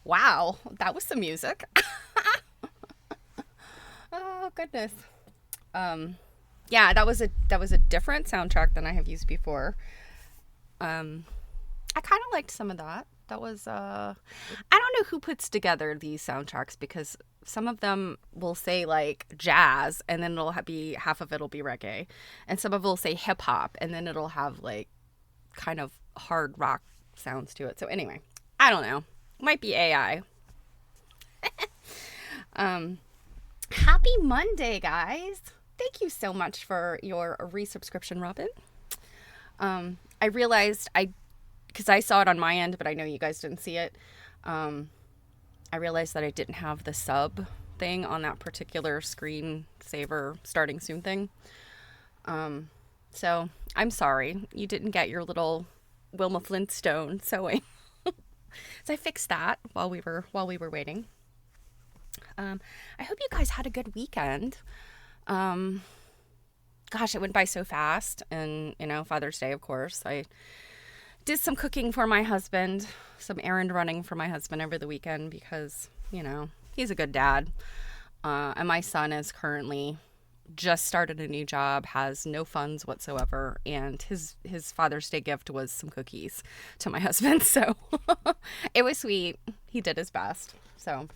Wow, that was some music. Oh goodness. Um, yeah, that was a different soundtrack than I have used before. I kind of liked some of that. That was I don't know who puts together these soundtracks because some of them will say like jazz and then it'll be half of it'll be reggae, and some of it will say hip hop and then it'll have like kind of hard rock sounds to it. So anyway, I don't know. Might be AI. Um, Happy Monday, guys. Thank you so much for your resubscription, Robin. I realized because I saw it on my end, but I know you guys didn't see it. I realized that I didn't have the sub thing on that particular screensaver starting soon thing. So I'm sorry you didn't get your little Wilma Flintstone sewing. So I fixed that while we were waiting. I hope you guys had a good weekend. Gosh, it went by so fast, and Father's Day, of course. I did some cooking for my husband, some errand running for my husband over the weekend because he's a good dad. And my son is currently just started a new job, has no funds whatsoever, and his Father's Day gift was some cookies to my husband. So it was sweet. He did his best. So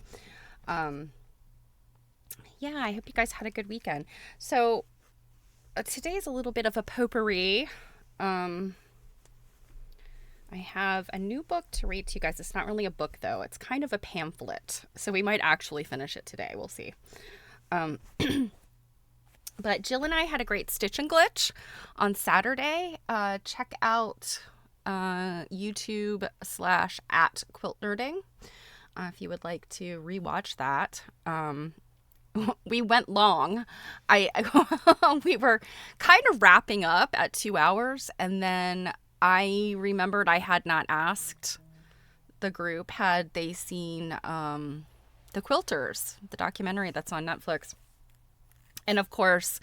yeah, I hope you guys had a good weekend. So today is a little bit of a potpourri. I have a new book to read to you guys. It's not really a book, though. It's kind of a pamphlet. So we might actually finish it today. We'll see. But Jill and I had a great stitch and glitch on Saturday. Check out YouTube /@quiltnerding if you would like to rewatch that. We went long. We were kind of wrapping up at 2 hours, and then I remembered I had not asked the group had they seen The Quilters, the documentary that's on Netflix. And of course,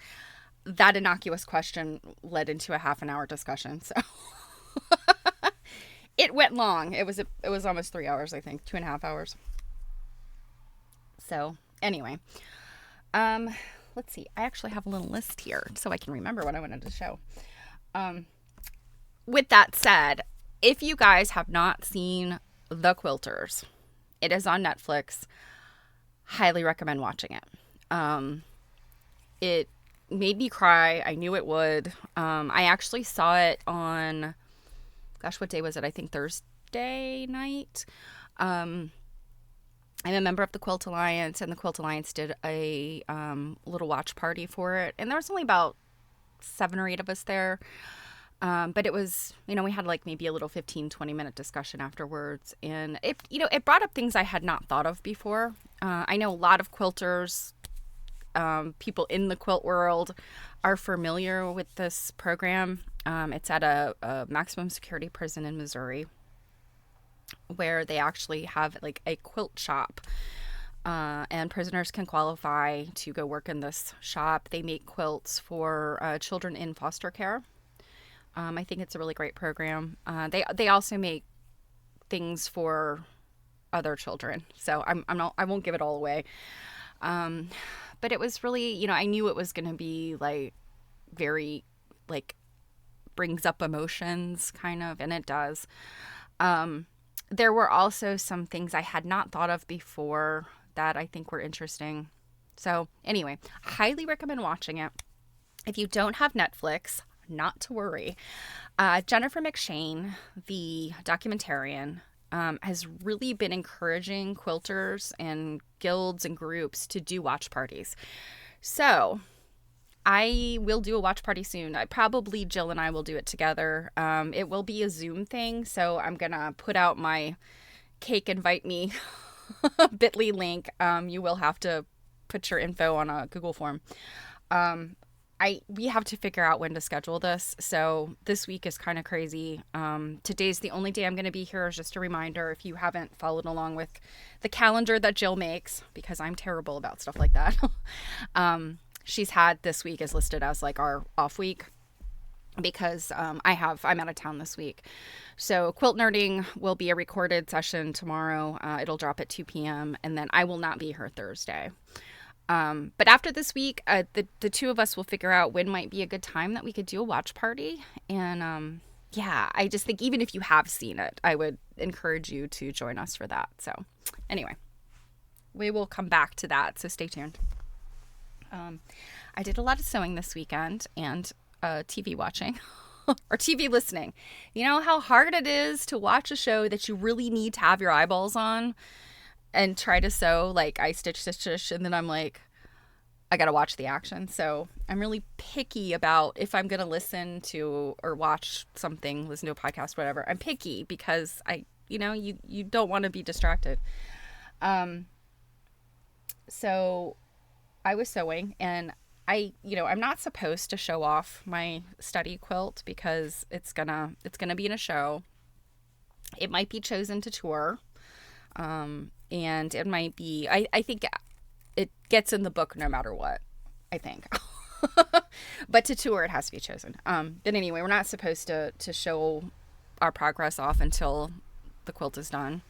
that innocuous question led into a half an hour discussion. So it went long. It was almost 3 hours, I think, 2.5 hours. So anyway, let's see. I actually have a little list here so I can remember what I wanted to show. With that said, if you guys have not seen The Quilters, it is on Netflix. Highly recommend watching it. It made me cry. I knew it would. I actually saw it on, gosh, what day was it? I think Thursday night. I'm a member of the Quilt Alliance, and the Quilt Alliance did a little watch party for it. And there was only about 7 or 8 of us there. But it was, we had like maybe a little 15-20 minute discussion afterwards. And it brought up things I had not thought of before. I know a lot of quilters, people in the quilt world are familiar with this program. It's at a maximum security prison in Missouri where they actually have like a quilt shop. And prisoners can qualify to go work in this shop. They make quilts for children in foster care. I think it's a really great program. They also make things for other children, so I won't give it all away. But it was really, I knew it was going to be like very like brings up emotions kind of, and it does. There were also some things I had not thought of before that I think were interesting. So anyway, highly recommend watching it. If you don't have Netflix, not to worry. Jennifer McShane, the documentarian, has really been encouraging quilters and guilds and groups to do watch parties. So I will do a watch party soon. Probably Jill and I will do it together. It will be a Zoom thing, so I'm going to put out my cake invite me bit.ly link. You will have to put your info on a Google form. We have to figure out when to schedule this. So this week is kind of crazy. Today's the only day I'm going to be here. Just a reminder, if you haven't followed along with the calendar that Jill makes, because I'm terrible about stuff like that. She's had this week is listed as like our off week. because I'm out of town this week. So quilt nerding will be a recorded session tomorrow. It'll drop at 2 p.m. and then I will not be here Thursday. But after this week, the two of us will figure out when might be a good time that we could do a watch party. And yeah, I just think even if you have seen it, I would encourage you to join us for that. So anyway, we will come back to that. So stay tuned. I did a lot of sewing this weekend and TV watching or TV listening. You know how hard it is to watch a show that you really need to have your eyeballs on and try to sew. Like I stitch, and then I'm like, I gotta watch the action. So I'm really picky about if I'm gonna listen to or watch something, listen to a podcast, whatever. I'm picky because you don't want to be distracted. So I was sewing, and I'm not supposed to show off my study quilt because it's gonna be in a show. It might be chosen to tour, and it might be. I think it gets in the book no matter what. I think, but to tour it has to be chosen. But anyway, we're not supposed to show our progress off until the quilt is done.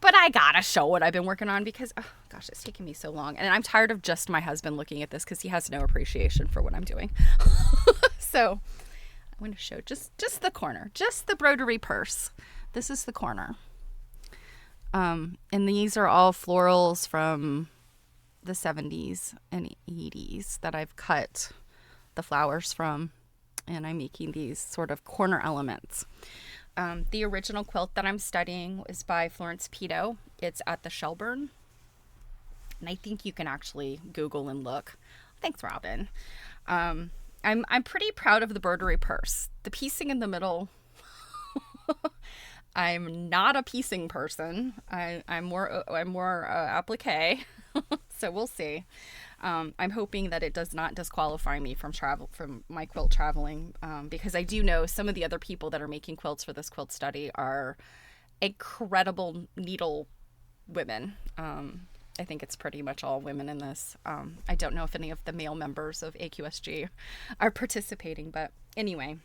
But I gotta show what I've been working on because, oh gosh, it's taking me so long. And I'm tired of just my husband looking at this because he has no appreciation for what I'm doing. So I'm going to show just the corner, just the broderie purse. This is the corner. And these are all florals from the 70s and 80s that I've cut the flowers from. And I'm making these sort of corner elements. The original quilt that I'm studying is by Florence Pito. It's at the Shelburne. And I think you can actually Google and look. Thanks, Robin. I'm pretty proud of the broderie purse. The piecing in the middle, I'm not a piecing person. I'm more applique. So we'll see. I'm hoping that it does not disqualify me from my quilt traveling, because I do know some of the other people that are making quilts for this quilt study are incredible needle women. I think it's pretty much all women in this. I don't know if any of the male members of AQSG are participating, but anyway,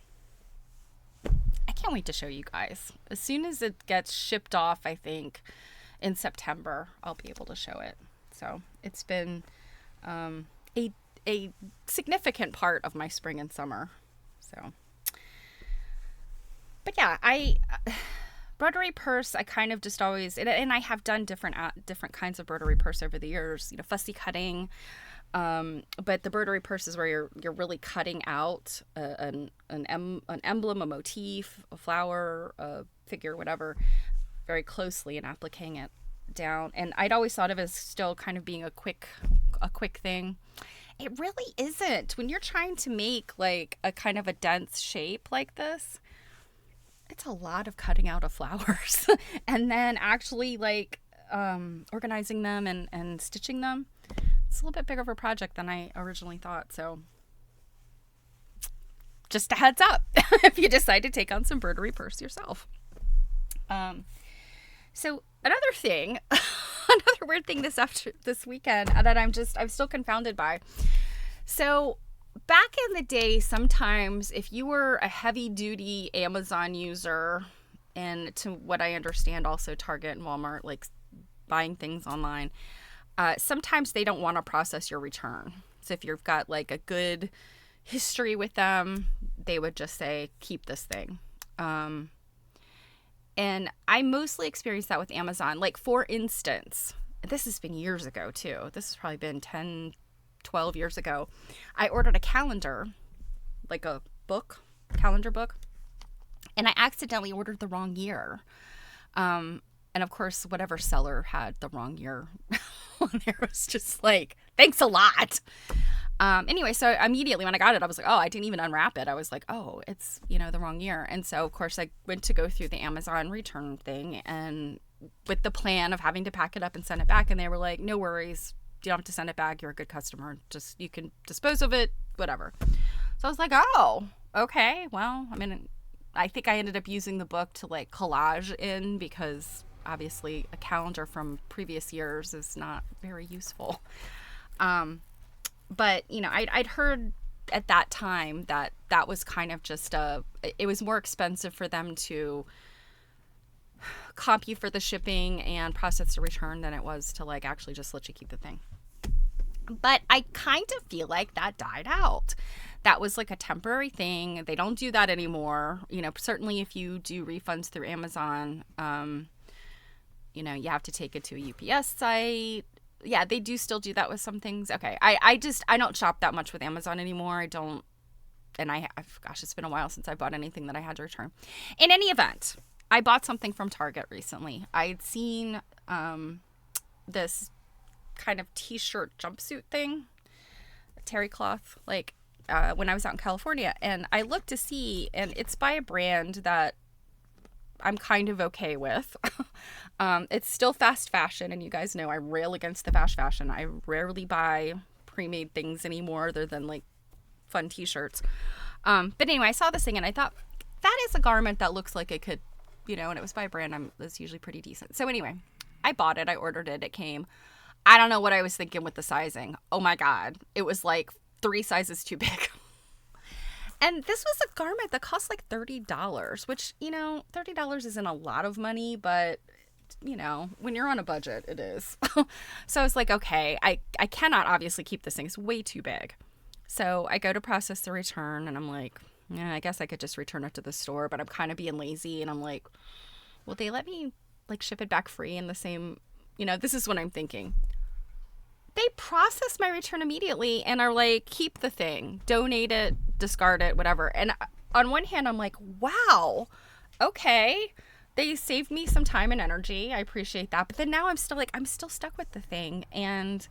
I can't wait to show you guys. As soon as it gets shipped off, I think in September, I'll be able to show it. So it's been a significant part of my spring and summer. So, but yeah, broderie purse, I kind of just always, and I have done different kinds of broderie purse over the years, fussy cutting. But the broderie purse is where you're really cutting out an emblem, a motif, a flower, a figure, whatever, very closely and appliquing it down. And I'd always thought of it as still kind of being a quick thing. It really isn't. When you're trying to make like a kind of a dense shape like this, it's a lot of cutting out of flowers and then actually like organizing them and stitching them. It's a little bit bigger of a project than I originally thought. So just a heads up if you decide to take on some broderie purse yourself. So another thing, another weird thing this weekend that I'm still confounded by. So back in the day, sometimes if you were a heavy duty Amazon user, and to what I understand also Target and Walmart, like buying things online, sometimes they don't want to process your return. So if you've got like a good history with them, they would just say, keep this thing. And I mostly experienced that with Amazon. Like, for instance, this has been years ago too. This has probably been 10, 12 years ago. I ordered a calendar, like a calendar book, and I accidentally ordered the wrong year. And of course, whatever seller had the wrong year on there was just like, thanks a lot. Anyway, so immediately when I got it, I was like, oh, I didn't even unwrap it. I was like, oh, it's, the wrong year. And so, of course, I went to go through the Amazon return thing and with the plan of having to pack it up and send it back. And they were like, no worries. You don't have to send it back. You're a good customer. Just, you can dispose of it, whatever. So I was like, oh, okay. Well, I think I ended up using the book to like collage in because obviously a calendar from previous years is not very useful. But, I'd heard at that time that was kind of just it was more expensive for them to comp you for the shipping and process the return than it was to like actually just let you keep the thing. But I kind of feel like that died out. That was like a temporary thing. They don't do that anymore. You know, certainly if you do refunds through Amazon, you know, you have to take it to a UPS site. Yeah, they do still do that with some things. Okay, I don't shop that much with Amazon anymore. I don't, and gosh, it's been a while since I bought anything that I had to return. In any event, I bought something from Target recently. I had seen this kind of t-shirt jumpsuit thing, terry cloth, like when I was out in California, and I looked to see, and it's by a brand that I'm kind of okay with. It's still fast fashion, and you guys know I rail against the fast fashion. I rarely buy pre-made things anymore other than like fun t-shirts. But anyway, I saw this thing and I thought, that is a garment that looks like it could, you know, and it was by a brand that's usually pretty decent. So anyway, I bought it. I ordered it. It came. I don't know what I was thinking with the sizing. Oh my God. It was like 3 sizes too big. And this was a garment that cost like $30, which, you know, $30 isn't a lot of money, but, you know, when you're on a budget, it is. So I was like, okay, I cannot obviously keep this thing. It's way too big. So I go to process the return and I'm like, yeah, I guess I could just return it to the store, but I'm kind of being lazy. And I'm like, will they let me like ship it back free in the same, you know, this is what I'm thinking. They process my return immediately and are like, keep the thing, donate it, discard it, whatever. And on one hand, I'm like, wow, okay. They saved me some time and energy. I appreciate that. But then now I'm still stuck with the thing. And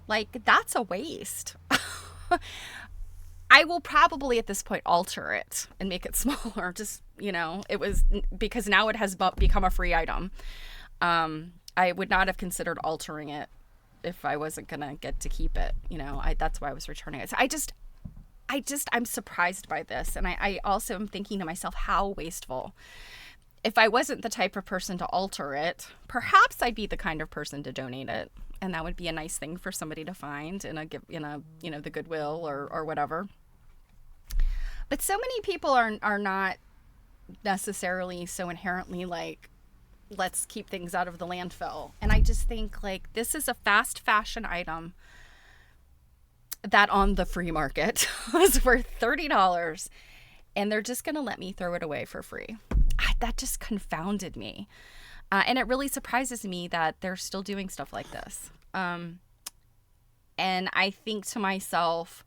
like, that's a waste. I will probably at this point alter it and make it smaller. Just, you know, it was because now it has become a free item. I would not have considered altering it if I wasn't going to get to keep it. You know, that's why I was returning it. So I'm surprised by this. And I also am thinking to myself, how wasteful. If I wasn't the type of person to alter it, perhaps I'd be the kind of person to donate it. And that would be a nice thing for somebody to find in a you know, the Goodwill or whatever. But so many people are not necessarily so inherently like, let's keep things out of the landfill. And I just think like, this is a fast fashion item that on the free market was worth $30 and they're just going to let me throw it away for free. That just confounded me. And it really surprises me that they're still doing stuff like this. And I think to myself,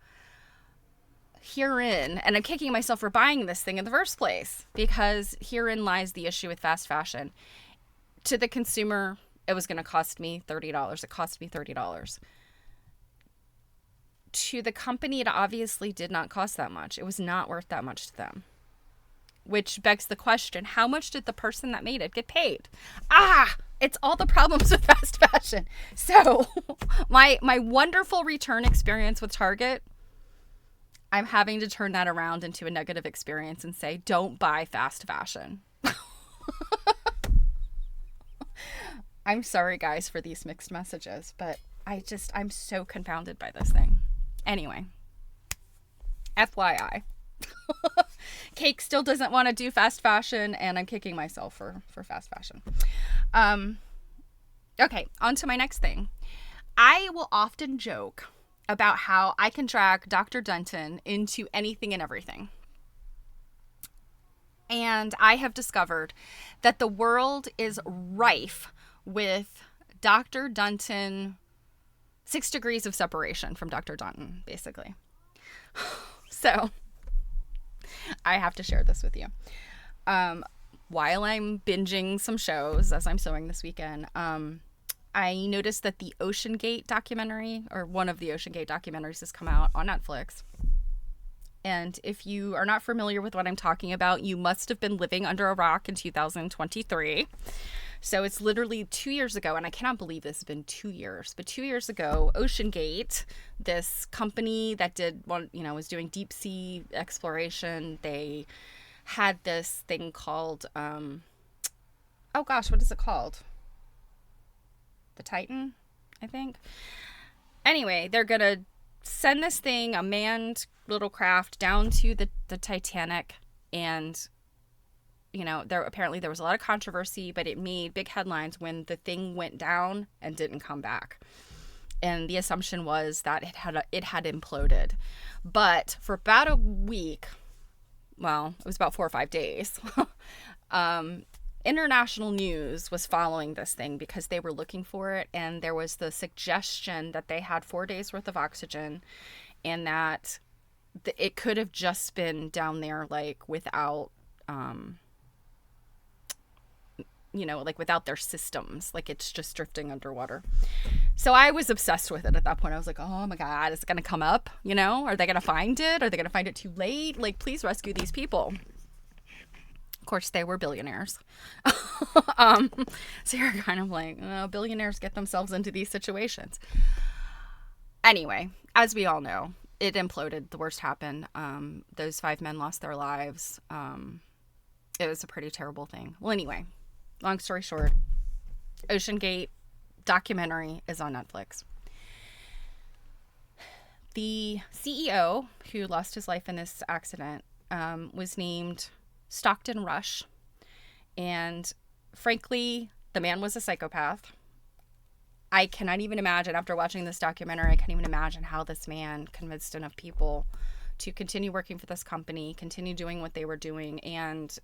herein, and I'm kicking myself for buying this thing in the first place, because herein lies the issue with fast fashion. To the consumer, it was going to cost me $30. It cost me $30. To the company, it obviously did not cost that much. It was not worth that much to them. Which begs the question, how much did the person that made it get paid? It's all the problems with fast fashion. So my wonderful return experience with Target, I'm having to turn that around into a negative experience and say, don't buy fast fashion. I'm sorry, guys, for these mixed messages, but I'm so confounded by this thing. Anyway, FYI. Cake still doesn't want to do fast fashion, and I'm kicking myself for fast fashion. Okay, on to my next thing. I will often joke about how I can drag Dr. Denton into anything and everything. And I have discovered that the world is rife with Dr. Denton, 6 degrees of separation from Dr. Denton, basically. So I have to share this with you. While I'm binging some shows, as I'm sewing this weekend, I noticed that the Ocean Gate documentary, or one of the Ocean Gate documentaries, has come out on Netflix. And if you are not familiar with what I'm talking about, you must have been living under a rock in 2023. So it's literally 2 years ago, and I cannot believe this has been 2 years, but 2 years ago, Ocean Gate, this company that was doing deep sea exploration, they had this thing called, what is it called? The Titan, I think. Anyway, they're going to send this thing, a manned little craft, down to the Titanic, and there was a lot of controversy, but it made big headlines when the thing went down and didn't come back. And the assumption was that it had imploded. But for about a week, well, it was about 4 or 5 days, international news was following this thing because they were looking for it, and there was the suggestion that they had 4 days worth of oxygen, and that it could have just been down there like without like without their systems, like it's just drifting underwater. So I was obsessed with it at that point. I was like, oh my God, is it going to come up? Are they going to find it? Are they going to find it too late? Like, please rescue these people. Of course, they were billionaires. So you're kind of like, billionaires get themselves into these situations. Anyway, as we all know, it imploded. The worst happened. Those 5 men lost their lives. It was a pretty terrible thing. Well, anyway, long story short, OceanGate documentary is on Netflix. The CEO who lost his life in this accident was named Stockton Rush. And frankly, the man was a psychopath. I cannot even imagine, after watching this documentary, I can't even imagine how this man convinced enough people to continue working for this company, continue doing what they were doing. And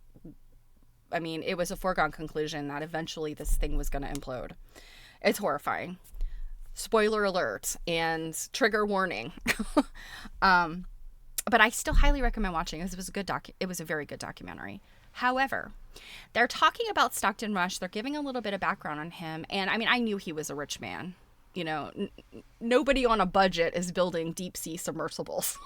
I mean, it was a foregone conclusion that eventually this thing was going to implode. It's horrifying. Spoiler alert and trigger warning. But I still highly recommend watching it. It was a very good documentary. However, they're talking about Stockton Rush. They're giving a little bit of background on him. And I mean, I knew he was a rich man. Nobody on a budget is building deep sea submersibles.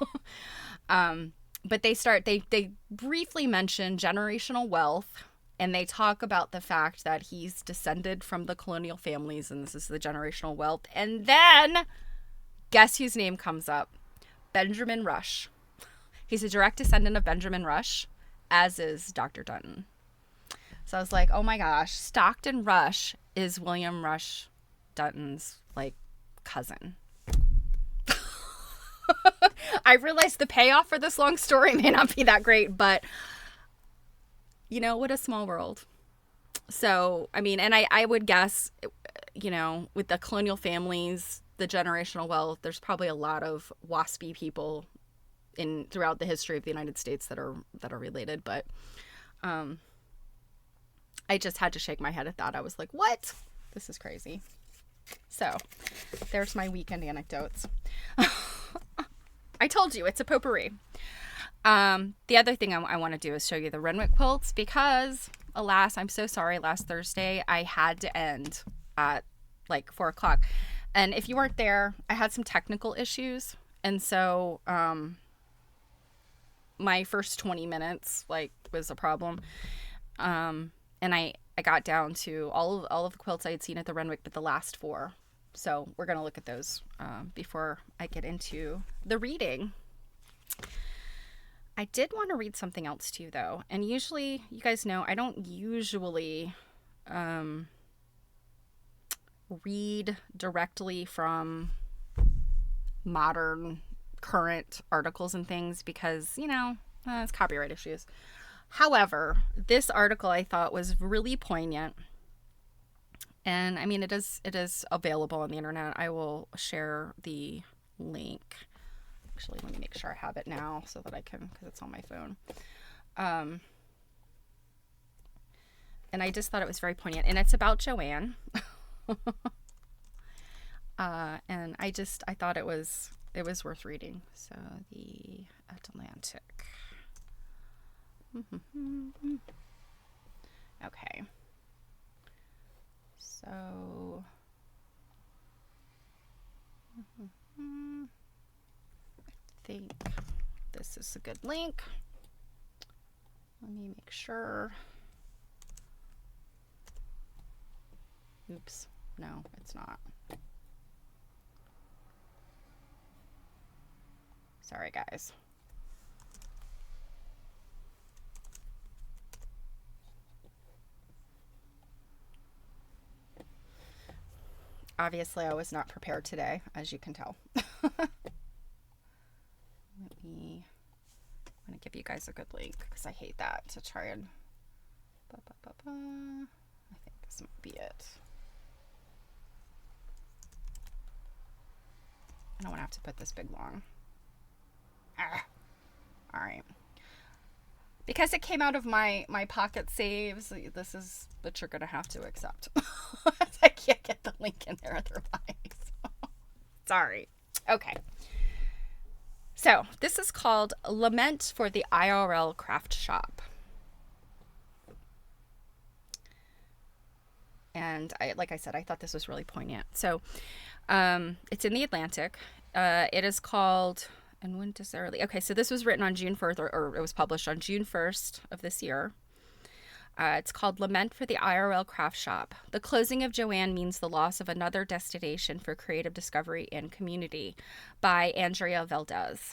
But they briefly mention generational wealth, and they talk about the fact that he's descended from the colonial families, and this is the generational wealth. And then guess whose name comes up? Benjamin Rush. He's a direct descendant of Benjamin Rush, as is Dr. Dutton. So I was like, oh my gosh, Stockton Rush is William Rush Dutton's cousin. I realized the payoff for this long story may not be that great, but what a small world. So, I mean, and I would guess, with the colonial families, the generational wealth, there's probably a lot of waspy people throughout the history of the United States that are related, but I just had to shake my head at that. I was like, what? This is crazy. So, there's my weekend anecdotes. I told you, it's a potpourri. The other thing I want to do is show you the Renwick quilts because, alas, I'm so sorry, last Thursday I had to end at 4 o'clock. And if you weren't there, I had some technical issues. And so my first 20 minutes was a problem. And I got down to all of the quilts I had seen at the Renwick, but the last 4. So we're going to look at those before I get into the reading. I did want to read something else to you, though. And usually, you guys know, I don't usually read directly from modern, current articles and things because, it's copyright issues. However, this article I thought was really poignant. And I mean, it is available on the internet. I will share the link. Actually, let me make sure I have it now so that I can, because it's on my phone. And I just thought it was very poignant. And it's about Joanne. And I thought it was worth reading. So the Atlantic. Okay. So I think this is a good link. Let me make sure. Oops. No, it's not. Sorry, guys. Obviously, I was not prepared today, as you can tell. give you guys a good link because I hate that to try and. I think this might be it. I don't want to have to put this big long. All right. Because it came out of my pocket saves, this is what you're going to have to accept. I can't get the link in there otherwise. Sorry. Okay. So this is called Lament for the IRL Craft Shop. And like I said, I thought this was really poignant. So it's in the Atlantic. It is called, and when does it early? Okay, so this was written on June 1st, or it was published on June 1st of this year. It's called Lament for the IRL Craft Shop. The closing of Joanne means the loss of another destination for creative discovery and community, by Andrea Valdez.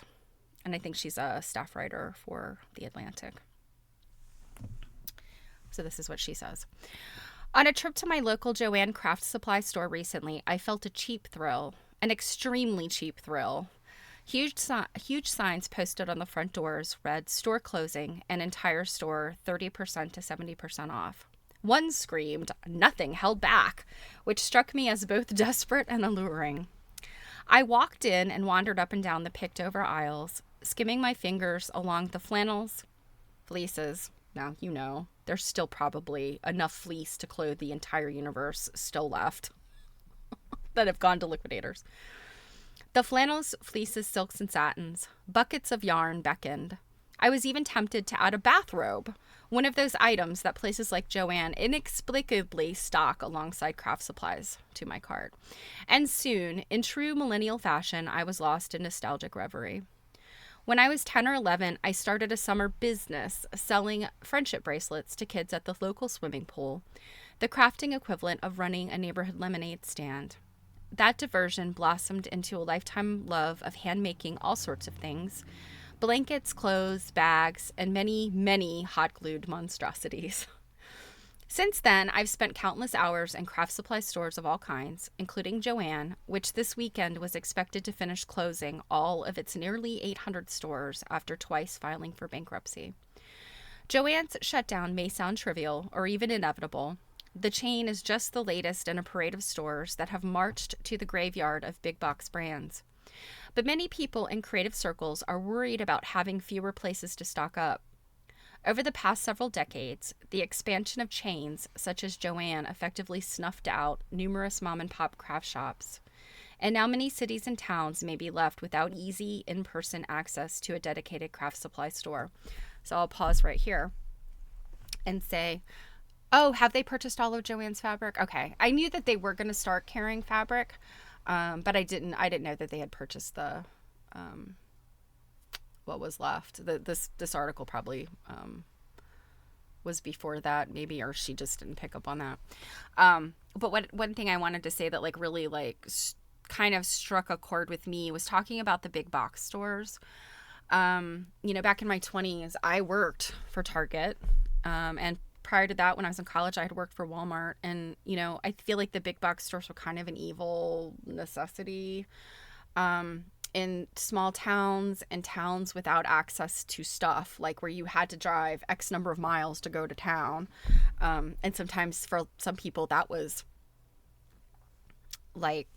And I think she's a staff writer for the Atlantic. So this is what she says. On a trip to my local Joanne craft supply store recently, I felt a cheap thrill, an extremely cheap thrill. Huge signs posted on the front doors read store closing and entire store 30% to 70% off. One screamed, nothing held back, which struck me as both desperate and alluring. I walked in and wandered up and down the picked over aisles, skimming my fingers along the flannels, fleeces. Now, you know, there's still probably enough fleece to clothe the entire universe still left that have gone to liquidators. The flannels, fleeces, silks, and satins, buckets of yarn beckoned. I was even tempted to add a bathrobe, one of those items that places like Joanne inexplicably stock alongside craft supplies, to my cart. And soon, in true millennial fashion, I was lost in nostalgic reverie. When I was 10 or 11, I started a summer business selling friendship bracelets to kids at the local swimming pool, the crafting equivalent of running a neighborhood lemonade stand. That diversion blossomed into a lifetime love of hand-making all sorts of things, blankets, clothes, bags, and many, many hot-glued monstrosities. Since then, I've spent countless hours in craft supply stores of all kinds, including Joanne, which this weekend was expected to finish closing all of its nearly 800 stores after twice filing for bankruptcy. Joanne's shutdown may sound trivial or even inevitable. The chain is just the latest in a parade of stores that have marched to the graveyard of big box brands. But many people in creative circles are worried about having fewer places to stock up. Over the past several decades, the expansion of chains such as Joanne effectively snuffed out numerous mom-and-pop craft shops. And now many cities and towns may be left without easy in-person access to a dedicated craft supply store. So I'll pause right here and say, oh, have they purchased all of Joanne's fabric? Okay. I knew that they were going to start carrying fabric, but I didn't know that they had purchased the what was left. This article probably was before that, maybe, or she just didn't pick up on that. But one thing I wanted to say that like really like kind of struck a chord with me was talking about the big box stores. You know, back in my 20s, I worked for Target, and prior to that, when I was in college, I had worked for Walmart, and you know, I feel like the big box stores were kind of an evil necessity. In small towns and towns without access to stuff, like where you had to drive X number of miles to go to town. And sometimes for some people that was like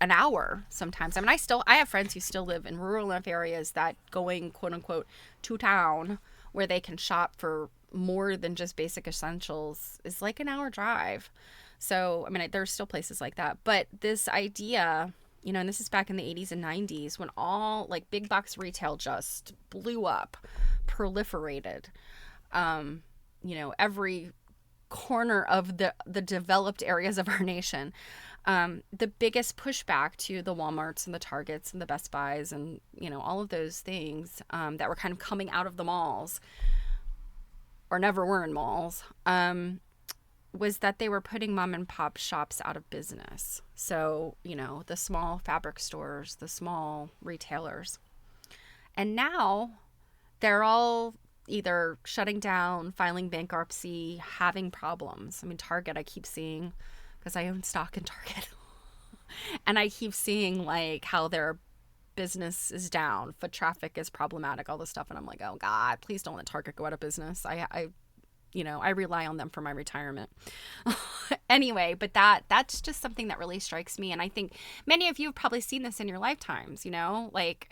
an hour sometimes. I mean, I have friends who still live in rural enough areas that going quote unquote to town where they can shop for more than just basic essentials is like an hour drive. So, I mean, there's still places like that, but this idea, you know, and this is back in the 80s and 90s when all like big box retail just blew up, proliferated. You know, every corner of the developed areas of our nation. The biggest pushback to the Walmarts and the Targets and the Best Buys and, you know, all of those things that were kind of coming out of the malls or never were in malls, was that they were putting mom and pop shops out of business. So, you know, the small fabric stores, the small retailers. And now they're all either shutting down, filing bankruptcy, having problems. I mean, Target, I keep seeing, because I own stock in Target, and I keep seeing like how they're business is down, foot traffic is problematic, all this stuff. And I'm like, oh God, please don't let Target go out of business. I rely on them for my retirement. Anyway, but that's just something that really strikes me. And I think many of you have probably seen this in your lifetimes, like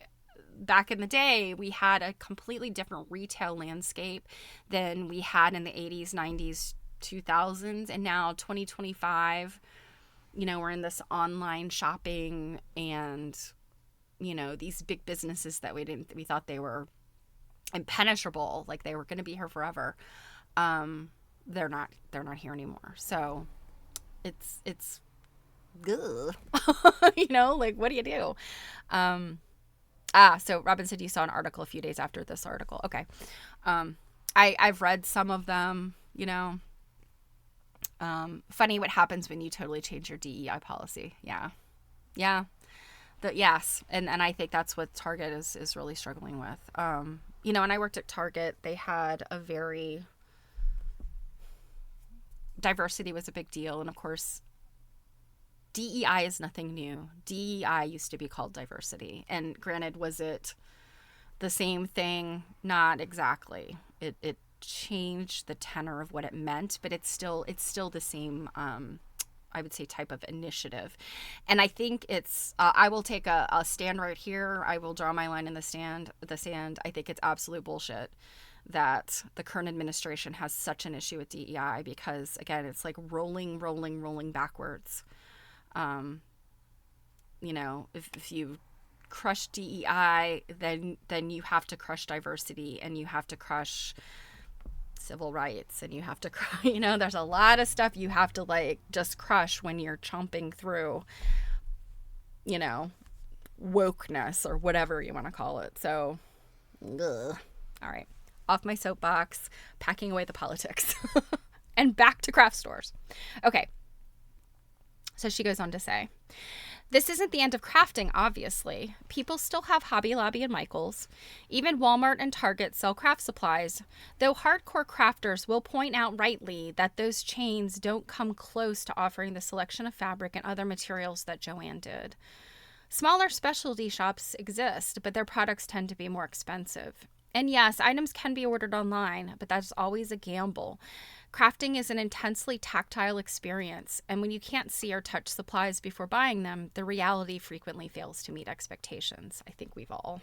back in the day, we had a completely different retail landscape than we had in the 80s, 90s, 2000s. And now 2025, we're in this online shopping and, these big businesses that we thought they were impenetrable, like they were going to be here forever. They're not here anymore. So it's ugh. Like, what do you do? So Robin said you saw an article a few days after this article. Okay. I've read some of them, funny what happens when you totally change your DEI policy. Yeah. Yeah. Yes. And I think that's what Target is really struggling with. When I worked at Target, they had a very, diversity was a big deal. And of course, DEI is nothing new. DEI used to be called diversity. And granted, was it the same thing? Not exactly. It changed the tenor of what it meant, but it's still the same, I would say, type of initiative. And I think it's, I will take a stand right here. I will draw my line in the sand. I think it's absolute bullshit that the current administration has such an issue with DEI because, again, it's like rolling backwards. If you crush DEI, then you have to crush diversity and you have to crush civil rights and you have to, there's a lot of stuff you have to just crush when you're chomping through, wokeness or whatever you want to call it. So, ugh. All right. Off my soapbox, packing away the politics and back to craft stores. Okay. So she goes on to say, this isn't the end of crafting, obviously. People still have Hobby Lobby and Michaels. Even Walmart and Target sell craft supplies, though hardcore crafters will point out rightly that those chains don't come close to offering the selection of fabric and other materials that Joanne did. Smaller specialty shops exist, but their products tend to be more expensive. And yes, items can be ordered online, but that's always a gamble. Crafting is an intensely tactile experience, and when you can't see or touch supplies before buying them, the reality frequently fails to meet expectations. I think we've all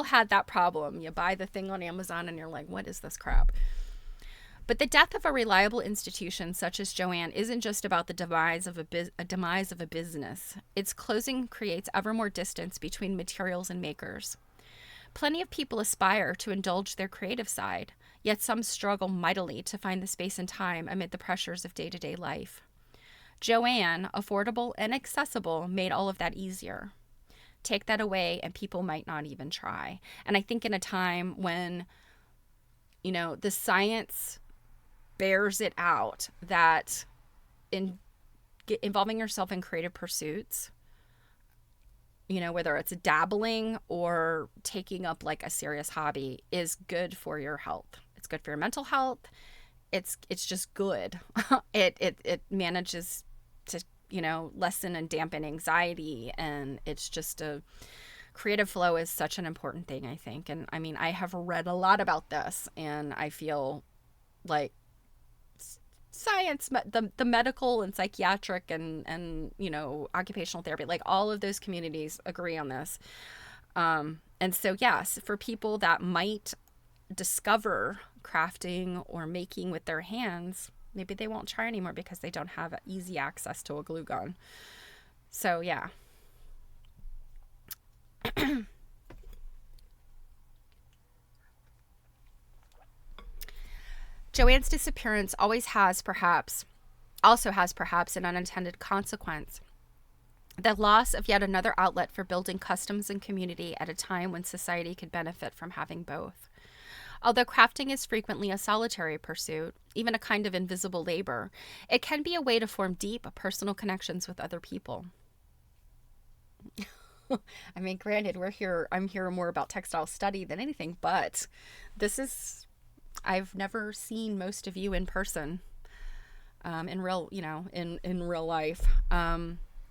had that problem. You buy the thing on Amazon and you're like, what is this crap? But the death of a reliable institution such as Joanne isn't just about the demise of a business. Its closing creates ever more distance between materials and makers. Plenty of people aspire to indulge their creative side, yet some struggle mightily to find the space and time amid the pressures of day-to-day life. Joanne, affordable and accessible, made all of that easier. Take that away and people might not even try. And I think in a time when, the science bears it out that involving yourself in creative pursuits, whether it's dabbling or taking up a serious hobby, is good for your health. It's good for your mental health. It's just good. It manages to, lessen and dampen anxiety. And it's just creative flow is such an important thing, I think. And I mean, I have read a lot about this and I feel like science, the medical and psychiatric and occupational therapy, all of those communities agree on this. And so, yes, for people that might discover crafting or making with their hands, maybe they won't try anymore because they don't have easy access to a glue gun. So, yeah. Joanne's disappearance also has perhaps an unintended consequence. The loss of yet another outlet for building customs and community at a time when society could benefit from having both. Although crafting is frequently a solitary pursuit, even a kind of invisible labor, it can be a way to form deep personal connections with other people. I mean, granted, I'm here more about textile study than anything, but I've never seen most of you in person, in real life.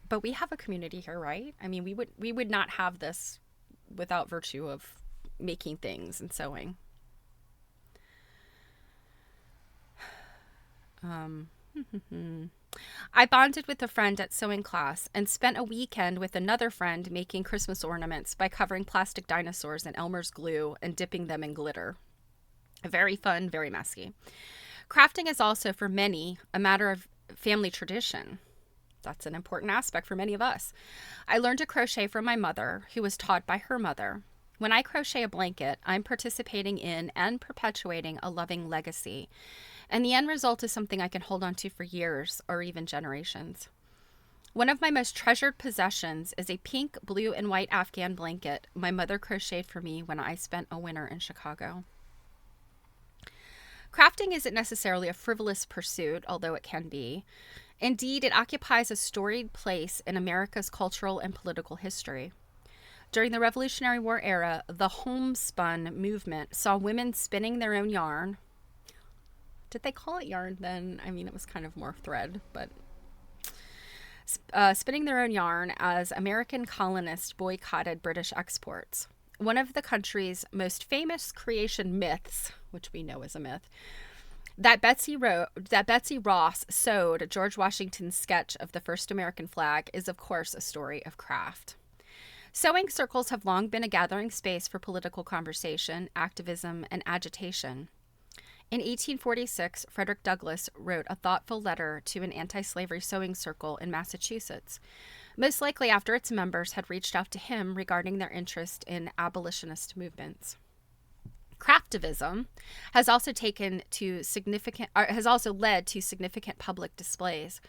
but we have a community here, right? I mean, we would not have this without virtue of making things and sewing. Um, I bonded with a friend at sewing class and spent a weekend with another friend making Christmas ornaments by covering plastic dinosaurs in Elmer's glue and dipping them in glitter. Very fun, very messy. Crafting is also, for many, a matter of family tradition. That's an important aspect for many of us. I learned to crochet from my mother, who was taught by her mother. When I crochet a blanket, I'm participating in and perpetuating a loving legacy. And the end result is something I can hold on to for years or even generations. One of my most treasured possessions is a pink, blue, and white Afghan blanket my mother crocheted for me when I spent a winter in Chicago. Crafting isn't necessarily a frivolous pursuit, although it can be. Indeed, it occupies a storied place in America's cultural and political history. During the Revolutionary War era, the homespun movement saw women spinning their own yarn. Did they call it yarn then? I mean, it was kind of more thread, but spinning their own yarn as American colonists boycotted British exports. One of the country's most famous creation myths, which we know is a myth, that Betsy Ross sewed George Washington's sketch of the first American flag, is of course a story of craft. Sewing circles have long been a gathering space for political conversation, activism, and agitation. In 1846, Frederick Douglass wrote a thoughtful letter to an anti-slavery sewing circle in Massachusetts, most likely after its members had reached out to him regarding their interest in abolitionist movements. Craftivism has also led to significant public displays.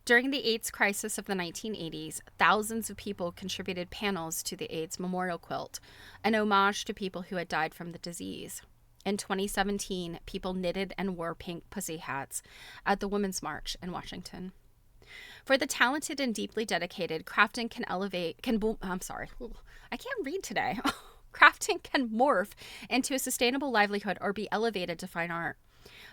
During the AIDS crisis of the 1980s, thousands of people contributed panels to the AIDS memorial quilt, an homage to people who had died from the disease. In 2017, people knitted and wore pink pussy hats at the Women's March in Washington. For the talented and deeply dedicated, crafting Crafting can morph into a sustainable livelihood or be elevated to fine art.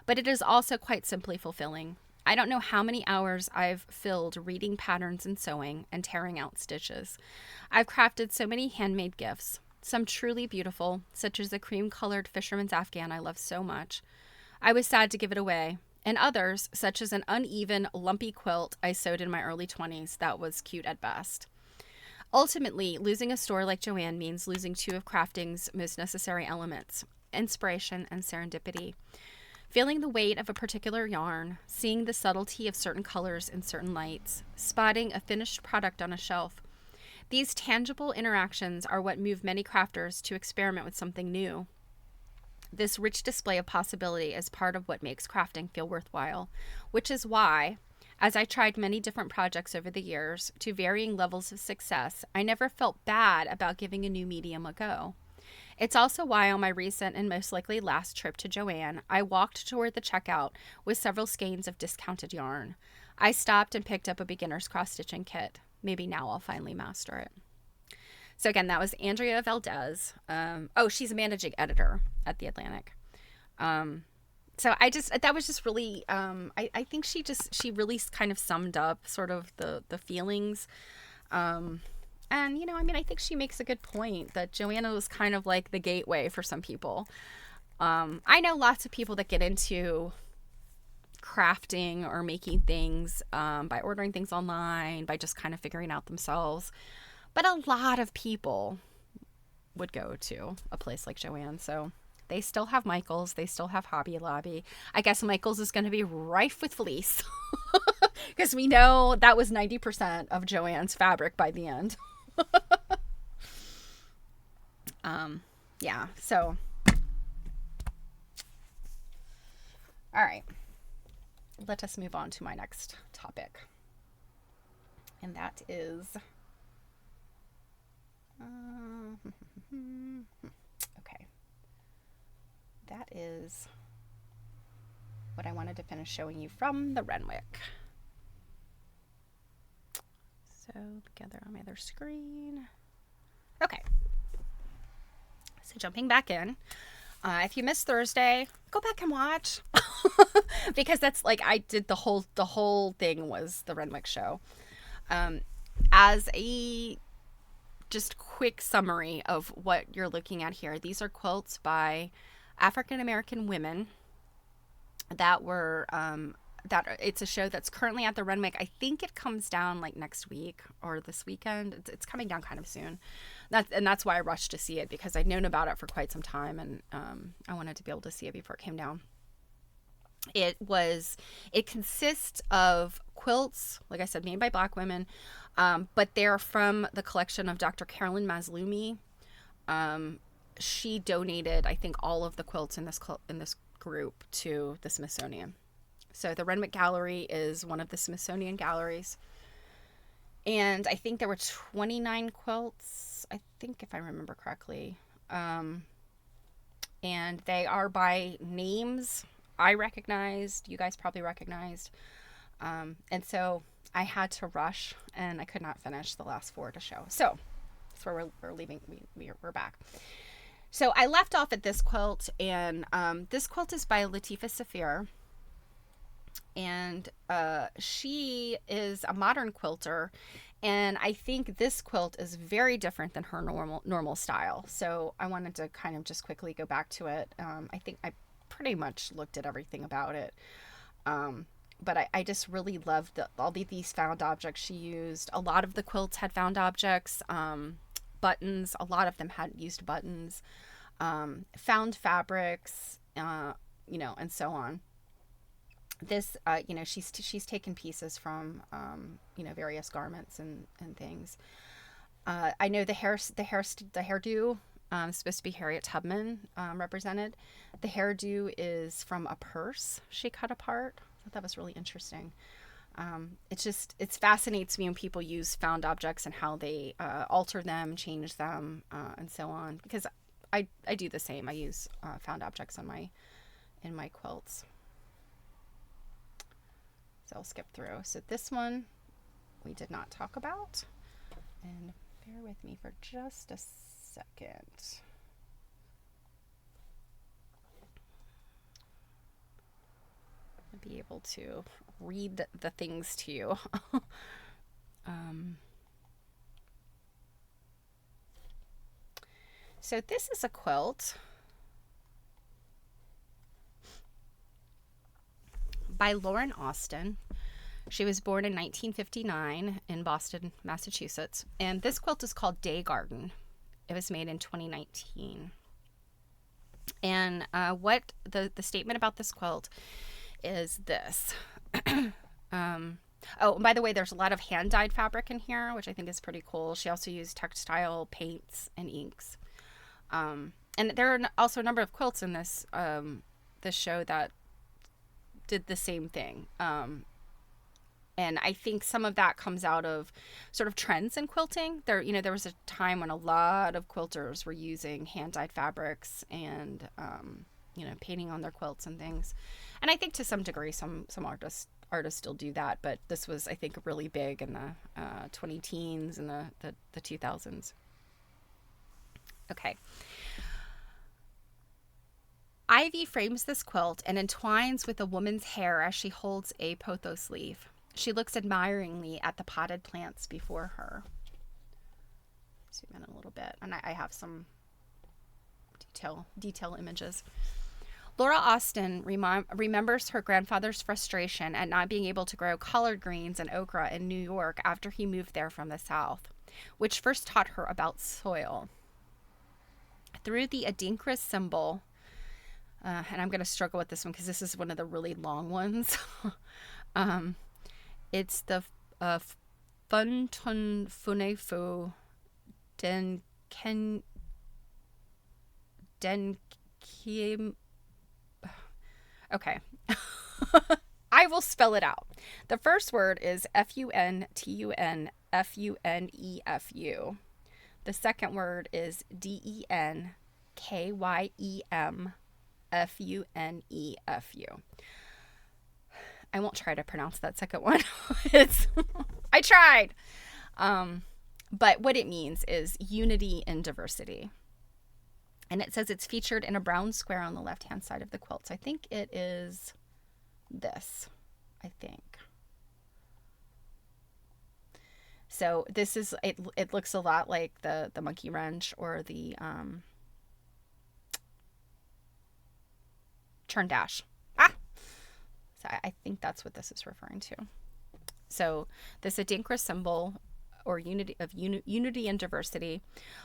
But it is also quite simply fulfilling. I don't know how many hours I've filled reading patterns and sewing and tearing out stitches. I've crafted so many handmade gifts. Some truly beautiful, such as the cream-colored fisherman's Afghan I love so much. I was sad to give it away. And others, such as an uneven, lumpy quilt I sewed in my early 20s that was cute at best. Ultimately, losing a store like Joanne means losing two of crafting's most necessary elements, inspiration and serendipity. Feeling the weight of a particular yarn, seeing the subtlety of certain colors in certain lights, spotting a finished product on a shelf. These tangible interactions are what move many crafters to experiment with something new. This rich display of possibility is part of what makes crafting feel worthwhile, which is why, as I tried many different projects over the years to varying levels of success, I never felt bad about giving a new medium a go. It's also why on my recent and most likely last trip to Joanne, I walked toward the checkout with several skeins of discounted yarn. I stopped and picked up a beginner's cross-stitching kit. Maybe now I'll finally master it. So again, that was Andrea Valdez. She's a managing editor at The Atlantic. So that was just really, I think she really kind of summed up sort of the feelings. And, I think she makes a good point that Joanna was kind of like the gateway for some people. I know lots of people that get into crafting or making things by ordering things online, by just kind of figuring out themselves. But a lot of people would go to a place like Joanne. So they still have Michael's. They still have Hobby Lobby. I guess Michael's is going to be rife with fleece because we know that was 90% of Joanne's fabric by the end. Yeah. So, all right. Let us move on to my next topic. And that is... okay. That is what I wanted to finish showing you from the Renwick. So, together on my other screen. Okay. So, jumping back in. If you missed Thursday, go back and watch. Because that's like I did the whole thing was the Renwick show. as a just quick summary of what you're looking at here, these are quilts by African American women that were that it's a show that's currently at the Renwick. I think it comes down like next week or this weekend. It's coming down kind of soon. That's why I rushed to see it, because I'd known about it for quite some time, and I wanted to be able to see it before it came down. It consists of quilts, like I said, made by Black women, but they're from the collection of Dr. Carolyn Mazlumi. She donated, I think, all of the quilts in this group to the Smithsonian. So the Renwick Gallery is one of the Smithsonian galleries. And I think there were 29 quilts, I think, if I remember correctly. And they are by names I recognized, you guys probably recognized. And so I had to rush, and I could not finish the last 4 to show. So that's where we're leaving. We're back. So I left off at this quilt, and this quilt is by Latifa Safir. And she is a modern quilter, and I think this quilt is very different than her normal style. So I wanted to kind of just quickly go back to it. I think I pretty much looked at everything about it, but I just really loved all these found objects she used. A lot of the quilts had found objects, buttons. A lot of them had used buttons, found fabrics, and so on. This, she's taken pieces from, various garments and things. I know the hairdo, supposed to be Harriet Tubman, represented. The hairdo is from a purse she cut apart. I thought that was really interesting. It fascinates me when people use found objects and how they alter them, change them, and so on. Because I do the same. I use found objects in my quilts. So I'll skip through. So this one we did not talk about. And bear with me for just a second. I'll be able to read the things to you. So this is a quilt by Lauren Austin. She was born in 1959 in Boston, Massachusetts. And this quilt is called Day Garden. It was made in 2019. And what the statement about this quilt is this. Oh, and by the way, there's a lot of hand-dyed fabric in here, which I think is pretty cool. She also used textile paints and inks. And there are also a number of quilts in this show that did the same thing. And I think some of that comes out of sort of trends in quilting. There was a time when a lot of quilters were using hand-dyed fabrics and, painting on their quilts and things. And I think to some degree, some artists still do that. But this was, I think, really big in the 20-teens and the 2000s. Okay. Ivy frames this quilt and entwines with a woman's hair as she holds a pothos leaf. She looks admiringly at the potted plants before her. Zoom in a little bit, and I have some detail images. Laura Austin remembers her grandfather's frustration at not being able to grow collard greens and okra in New York after he moved there from the South, which first taught her about soil. Through the adinkra symbol, and I'm going to struggle with this one because this is one of the really long ones. It's the Funtun Funefu Den Kim. Okay. I will spell it out. The first word is FUNTUNFUNEFU. The second word is DENKYEMFUNEFU. I won't try to pronounce that second one. I tried. But what it means is unity in diversity. And it says it's featured in a brown square on the left-hand side of the quilt. So I think it is this, So this is it. It looks a lot like the monkey wrench or the turn dash. Ah, so I think that's what this is referring to. So this Adinkra symbol or unity and diversity.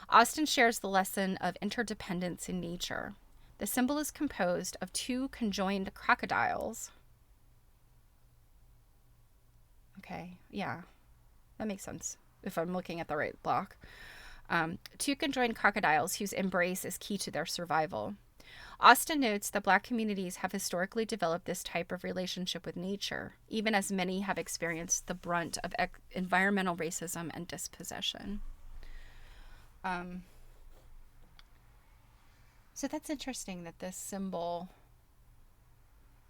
Austin shares the lesson of interdependence in nature. The symbol is composed of two conjoined crocodiles. Okay, yeah, that makes sense if I'm looking at the right block. Two conjoined crocodiles whose embrace is key to their survival. Austin notes that Black communities have historically developed this type of relationship with nature, even as many have experienced the brunt of environmental racism and dispossession. So that's interesting that this symbol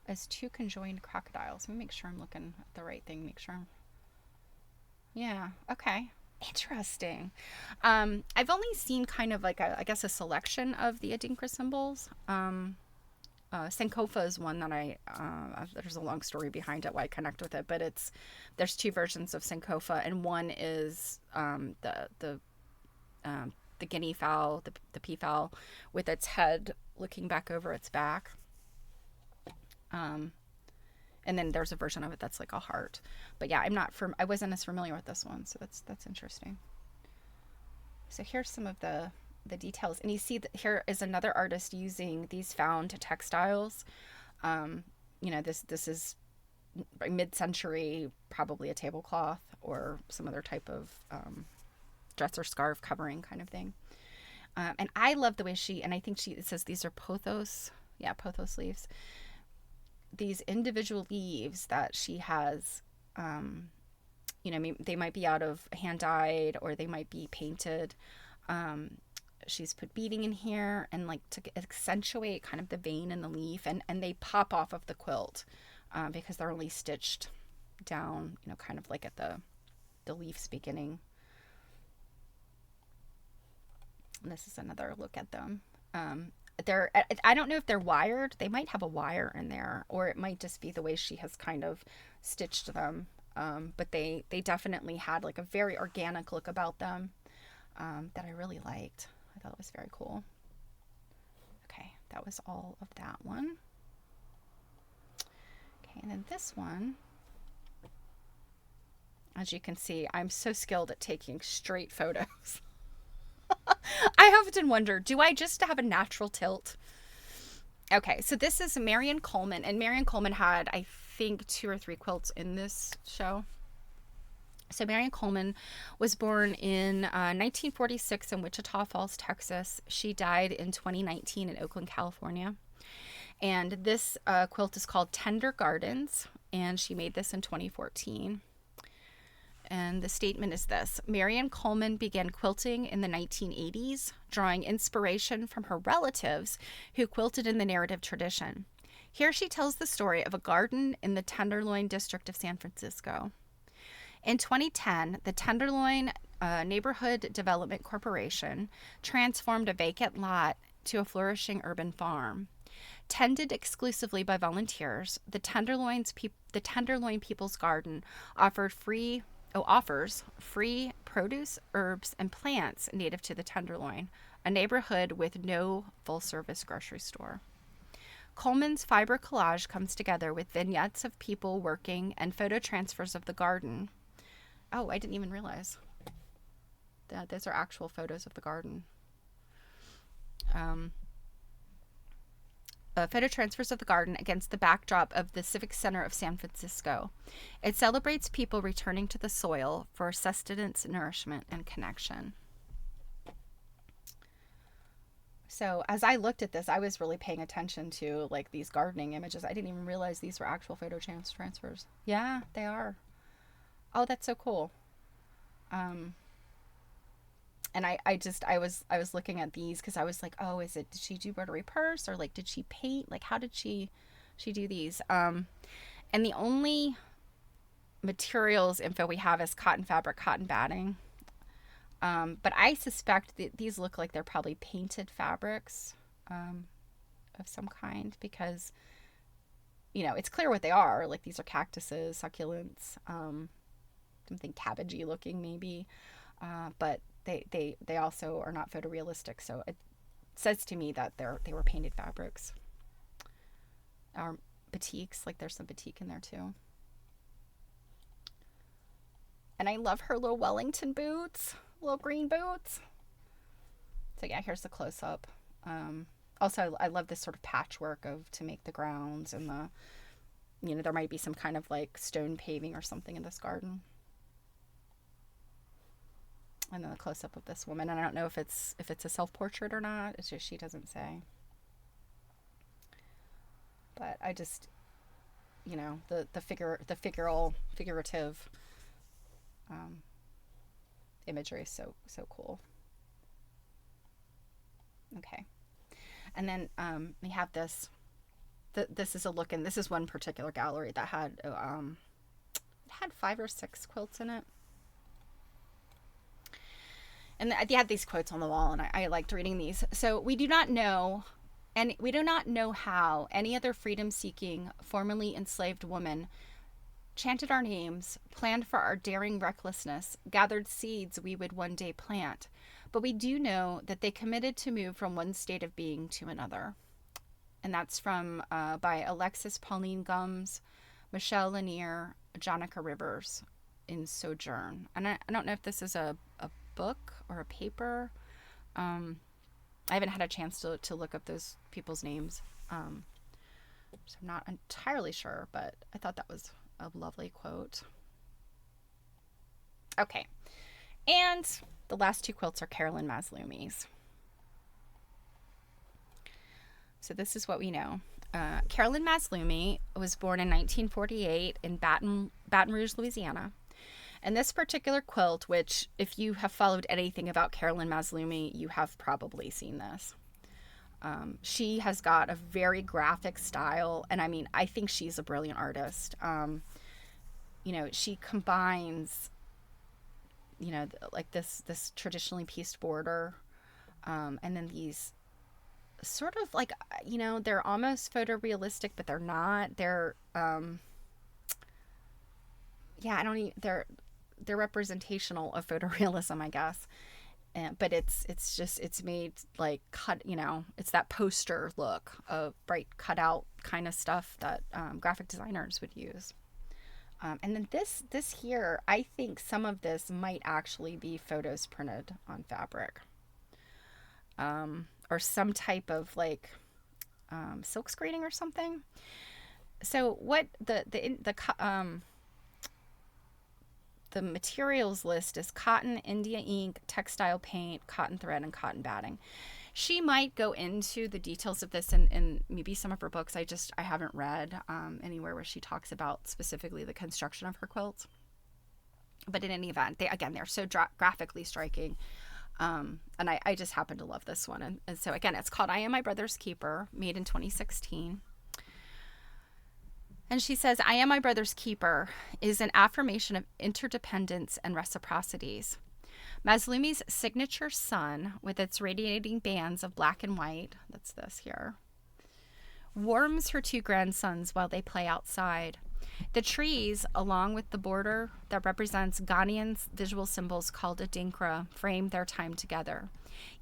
is two conjoined crocodiles. Let me make sure I'm looking at the right thing. Make sure I'm... Yeah, okay. Interesting. I've only seen kind of like I guess a selection of the Adinkra symbols. Sankofa is one that there's a long story behind it why I connect with it, but there's two versions of Sankofa, and one is the guinea fowl, the peafowl, with its head looking back over its back. And then there's a version of it that's like a heart. But yeah, I wasn't as familiar with this one, so that's interesting. So here's some of the details, and you see that here is another artist using these found textiles. This is mid-century, probably a tablecloth or some other type of dress or scarf covering kind of thing. And I love the way and I think it says these are pothos leaves. These individual leaves that she has, they might be out of hand dyed or they might be painted. She's put beading in here and like to accentuate kind of the vein in the leaf, and they pop off of the quilt because they're only stitched down, kind of like at the leaf's beginning. And this is another look at them. I don't know if they're wired. They might have a wire in there, or it might just be the way she has kind of stitched them. But they definitely had like a very organic look about them that I really liked. I thought it was very cool. Okay, that was all of that one. Okay, and then this one, as you can see, I'm so skilled at taking straight photos. I often wonder, do I just have a natural tilt? Okay, so this is Marion Coleman, and Marion Coleman had, I think, 2 or 3 quilts in this show. So Marion Coleman was born in 1946 in Wichita Falls, Texas. She died in 2019 in Oakland, California. And this quilt is called Tender Gardens, and she made this in 2014. And the statement is this: Marion Coleman began quilting in the 1980s, drawing inspiration from her relatives who quilted in the narrative tradition. Here she tells the story of a garden in the Tenderloin district of San Francisco. In 2010, the Tenderloin Neighborhood Development Corporation transformed a vacant lot to a flourishing urban farm. Tended exclusively by volunteers, the Tenderloin People's Garden offers free produce, herbs, and plants native to the Tenderloin, a neighborhood with no full-service grocery store. Coleman's fiber collage comes together with vignettes of people working and photo transfers of the garden. Oh, I didn't even realize that those are actual photos of the garden. Photo transfers of the garden against the backdrop of the Civic Center of San Francisco. It celebrates people returning to the soil for sustenance, nourishment, and connection. So as I looked at this, I was really paying attention to like these gardening images. I didn't even realize these were actual photo transfers. Yeah, they are. Oh, that's so cool. And I was looking at these because I was like, oh, did she do rotary purse, or like did she paint? Like how did she do these? And the only materials info we have is cotton fabric, cotton batting. But I suspect that these look like they're probably painted fabrics of some kind, because it's clear what they are. Like these are cactuses, succulents. something cabbagey looking maybe. But they also are not photorealistic. So it says to me that they were painted fabrics. Or batiks, like there's some batik in there too. And I love her little Wellington boots, little green boots. So yeah, here's the close up. Also, I love this sort of patchwork to make the grounds and there might be some kind of like stone paving or something in this garden. And then the close up of this woman. And I don't know if it's a self portrait or not. It's just she doesn't say. But I just, the figurative imagery is so cool. Okay. And then we have this. This is a look in. This is one particular gallery that had 5 or 6 quilts in it. And they had these quotes on the wall, and I liked reading these. So we do not know how any other freedom-seeking, formerly enslaved woman chanted our names, planned for our daring recklessness, gathered seeds we would one day plant. But we do know that they committed to move from one state of being to another. And that's from by Alexis Pauline Gumbs, Michelle Lanier, Jonica Rivers in Sojourn. And I don't know if this is a book or a paper. I haven't had a chance to look up those people's names. So I'm not entirely sure, but I thought that was a lovely quote. Okay. And the last 2 quilts are Carolyn Maslumi's. So this is what we know. Carolyn Maslumi was born in 1948 in Baton Rouge, Louisiana. And this particular quilt, which if you have followed anything about Carolyn Maslumi, you have probably seen this. She has got a very graphic style. And I mean, I think she's a brilliant artist. She combines, like this traditionally pieced border. And then these sort of like, they're almost photorealistic, but they're not. They're, they're representational of photorealism, I guess. But it's made like cut, it's that poster look of bright cutout kind of stuff that graphic designers would use. And then this here, I think some of this might actually be photos printed on fabric. Or some type of like silk screening or something. So what the materials list is cotton, India ink, textile paint, cotton thread, and cotton batting. She might go into the details of this in maybe some of her books. I haven't read anywhere where she talks about specifically the construction of her quilts. But in any event, they're so graphically striking. And I just happen to love this one. And so again, it's called I Am My Brother's Keeper, made in 2016. And she says, I am my brother's keeper is an affirmation of interdependence and reciprocities. Maslumi's signature sun, with its radiating bands of black and white, that's this here, warms her 2 grandsons while they play outside. The trees, along with the border that represents Ghanaian's visual symbols called a dinkra, frame their time together.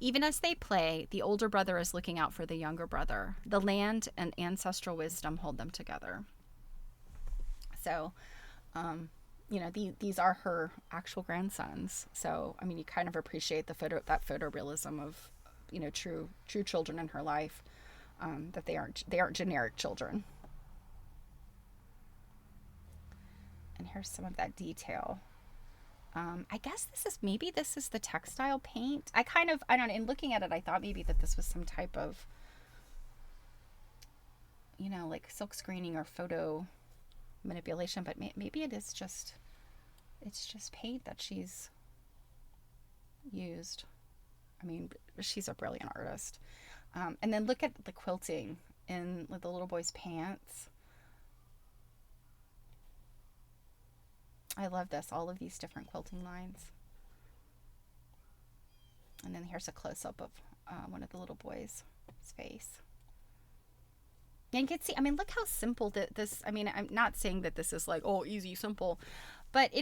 Even as they play, the older brother is looking out for the younger brother. The land and ancestral wisdom hold them together. So, these are her actual grandsons. So, I mean, you kind of appreciate that photorealism of, true children in her life, that they aren't generic children. And here's some of that detail. I guess this is the textile paint. I don't know, in looking at it, I thought maybe that this was some type of, like silk screening or photo manipulation, but maybe it's just paint that she's used. I mean, she's a brilliant artist. And then look at the quilting in the little boy's pants. I love this, all of these different quilting lines. And then here's a close-up of one of the little boys' face. And you can see, I mean, look how simple this, I mean, I'm not saying that this is like, oh, easy, simple, But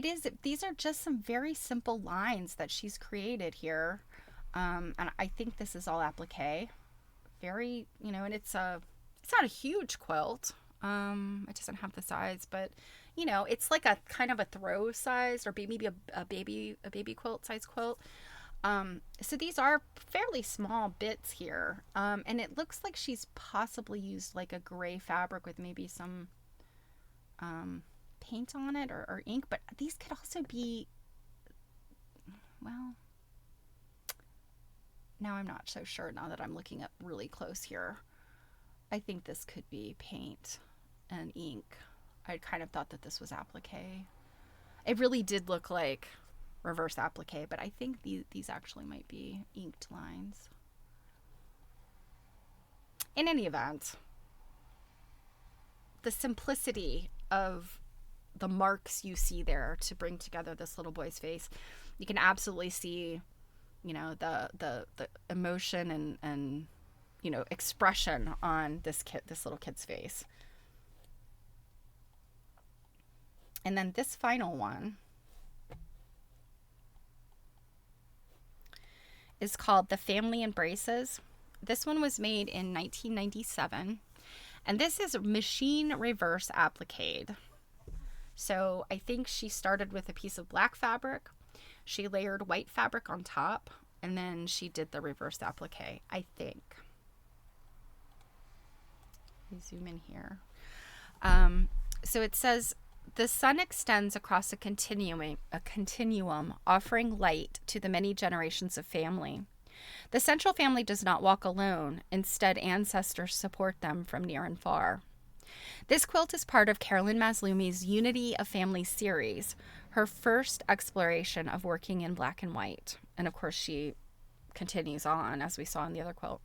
these are just some very simple lines that she's created here. And I think this is all applique. Very, and it's not a huge quilt. It doesn't have the size, but it's like a kind of a throw size, or maybe a baby quilt size quilt. So these are fairly small bits here. And it looks like she's possibly used like a gray fabric with maybe some paint on it, or ink, but these could also be, well, now I'm not so sure now that I'm looking up really close here. I think this could be paint and ink. I kind of thought that this was applique. It really did look like reverse applique, but I think these actually might be inked lines. In any event, the simplicity of the marks you see there to bring together this little boy's face, you can absolutely see, the emotion and expression on this little kid's face. And then this final one is called The Family Embraces. This one was made in 1997, and this is machine reverse applique. So I think she started with a piece of black fabric, she layered white fabric on top, and then she did the reverse applique, I think. Let me zoom in here. So it says, the sun extends across a continuum, offering light to the many generations of family. The central family does not walk alone. Instead, ancestors support them from near and far. This quilt is part of Carolyn Maslumi's Unity of Family series, her first exploration of working in black and white. And of course, she continues on, as we saw in the other quilt.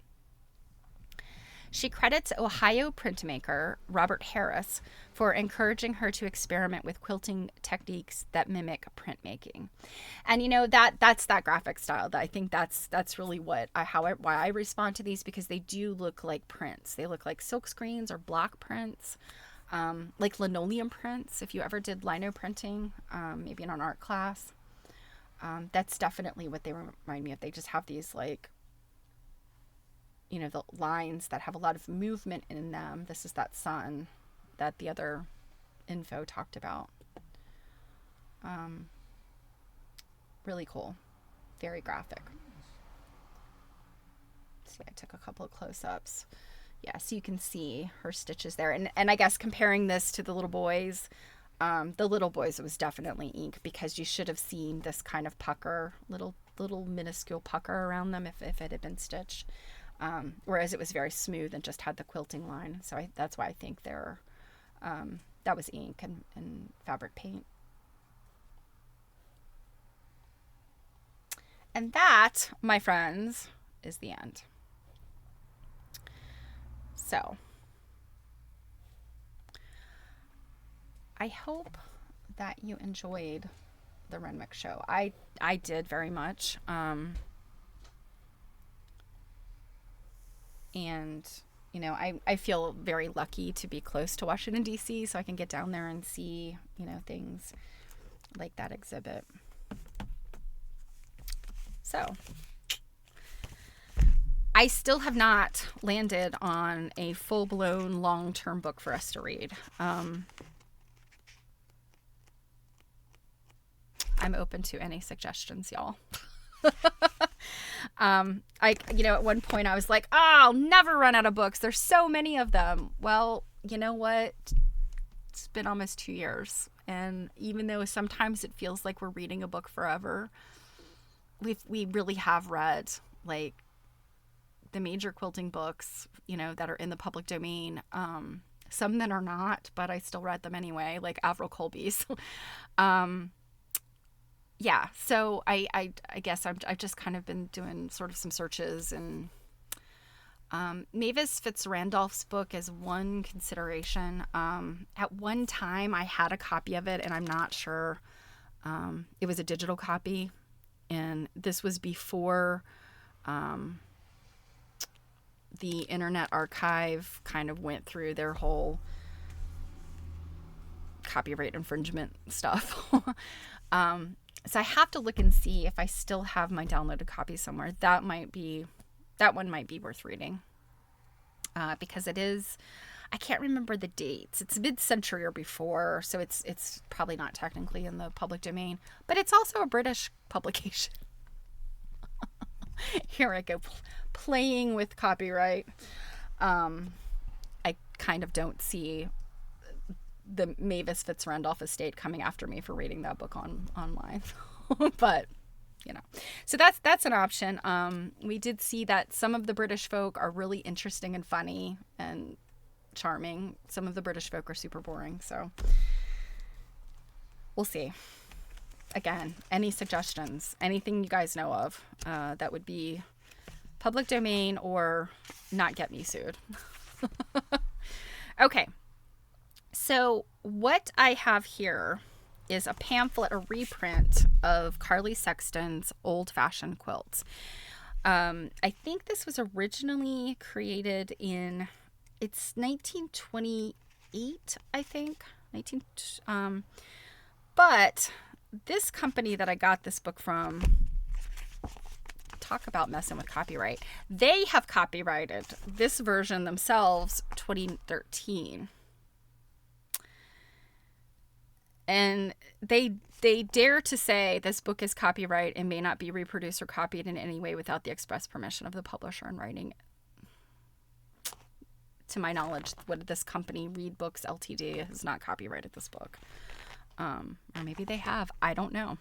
She credits Ohio printmaker Robert Harris for encouraging her to experiment with quilting techniques that mimic printmaking. And that's that graphic style. I think that's really why I respond to these, because they do look like prints. They look like silk screens or block prints, like linoleum prints. If you ever did lino printing, maybe in an art class, that's definitely what they remind me of. They just have these the lines that have a lot of movement in them. This is that sun that the other info talked about. Really cool. Very graphic. See, I took a couple of close-ups. Yeah, so you can see her stitches there. And I guess comparing this to the little boys, it was definitely ink, because you should have seen this kind of pucker, little minuscule pucker around them if it had been stitched. Whereas it was very smooth and just had the quilting line. So that's why I think that was ink and fabric paint. And that, my friends, is the end. So I hope that you enjoyed the Renwick show. I did very much. And, I feel very lucky to be close to Washington, D.C., so I can get down there and see, things like that exhibit. So, I still have not landed on a full-blown long-term book for us to read. I'm open to any suggestions, y'all. At one point I was like, I'll never run out of books. There's so many of them. Well, you know what? It's been almost 2 years. And even though sometimes it feels like we're reading a book forever, we really have read like the major quilting books, that are in the public domain. Some that are not, but I still read them anyway, like Avril Colby's. Yeah, so I guess I've just kind of been doing sort of some searches, and Mavis Fitzrandolph's book is one consideration. At one time I had a copy of it, and I'm not sure. It was a digital copy, and this was before the Internet Archive kind of went through their whole copyright infringement stuff. So I have to look and see if I still have my downloaded copy somewhere. That one might be worth reading. Because it is, I can't remember the dates. It's mid-century or before, so it's probably not technically in the public domain, but it's also a British publication. Here I go, playing with copyright. I kind of don't see the Mavis Fitz-Randolph estate coming after me for reading that book online. But, you know, so that's an option. We did see that some of the British folk are really interesting and funny and charming. Some of the British folk are super boring. So we'll see. Again, any suggestions, anything you guys know of that would be public domain or not get me sued. Okay. So what I have here is a pamphlet, a reprint of Carly Sexton's Old Fashioned Quilts. I think this was originally created in, it's 1928, I think. But this company that I got this book from, talk about messing with copyright. They have copyrighted this version themselves, 2013. And they dare to say this book is copyright and may not be reproduced or copied in any way without the express permission of the publisher in writing. To my knowledge, what this company, Read Books Ltd., has not copyrighted this book. Or maybe they have. I don't know.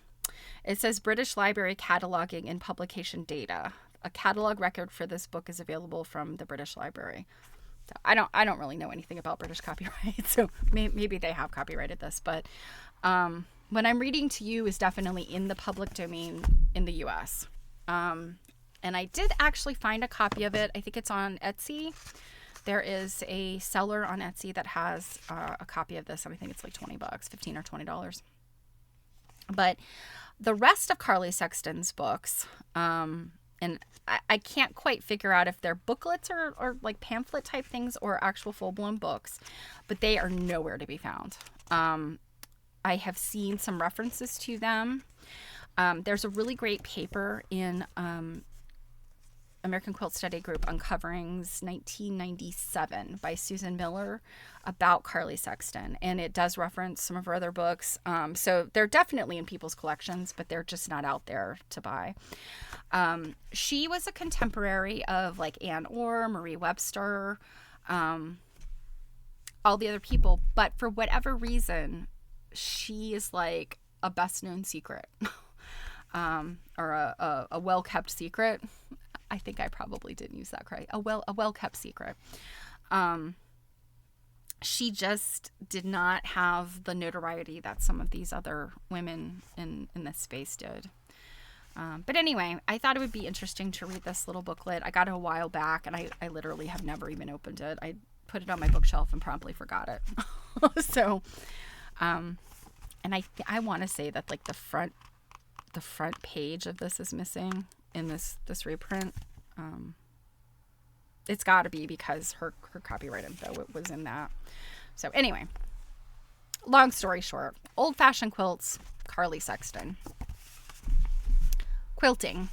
It says British Library cataloging and publication data. A catalog record for this book is available from the British Library. So I don't really know anything about British copyright, so maybe they have copyrighted this. But what I'm reading to you is definitely in the public domain in the U.S. And I did actually find a copy of it. I think it's on Etsy. There is a seller on Etsy that has a copy of this. I think it's like $20, $15 or $20. But the rest of Carly Sexton's books, and I can't quite figure out if they're booklets or like pamphlet type things or actual full-blown books, but they are nowhere to be found. I have seen some references to them. There's a really great paper in American Quilt Study Group Uncoverings 1997 by Susan Miller about Carly Sexton, and it does reference some of her other books. So they're definitely in people's collections, but they're just not out there to buy. She was a contemporary of like Anne Orr, Marie Webster, all the other people, but for whatever reason, she is like a best-known secret, or a well-kept secret. I think I probably didn't use that correct. A well-kept secret. She just did not have the notoriety that some of these other women in this space did. But anyway, I thought it would be interesting to read this little booklet. I got it a while back, and I literally have never even opened it. I put it on my bookshelf and promptly forgot it. So, and I want to say that like the front page of this is missing in this reprint. It's got to be because her copyright info was in that. So anyway, long story short, Old Fashioned Quilts, Carly Sexton. Quilting.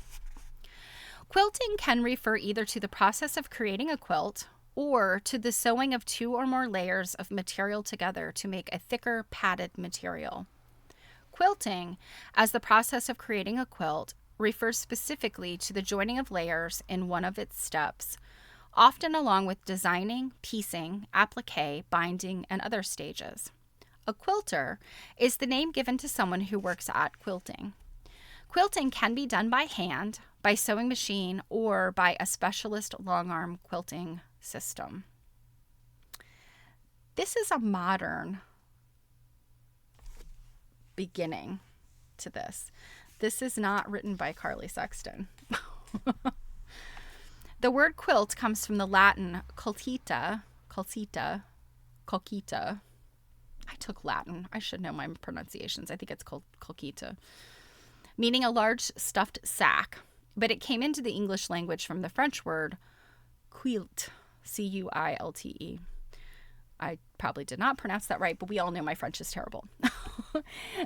Quilting can refer either to the process of creating a quilt or to the sewing of two or more layers of material together to make a thicker padded material. Quilting, as the process of creating a quilt, refers specifically to the joining of layers in one of its steps, often along with designing, piecing, applique, binding, and other stages. A quilter is the name given to someone who works at quilting. Quilting can be done by hand, by sewing machine, or by a specialist long-arm quilting system. This is a modern beginning to this. This is not written by Carly Sexton. The word quilt comes from the Latin colcita. I took Latin. I should know my pronunciations. I think it's called colcita, meaning a large stuffed sack, but it came into the English language from the French word quilte, C-U-I-L-T-E, I probably did not pronounce that right, but we all know my French is terrible.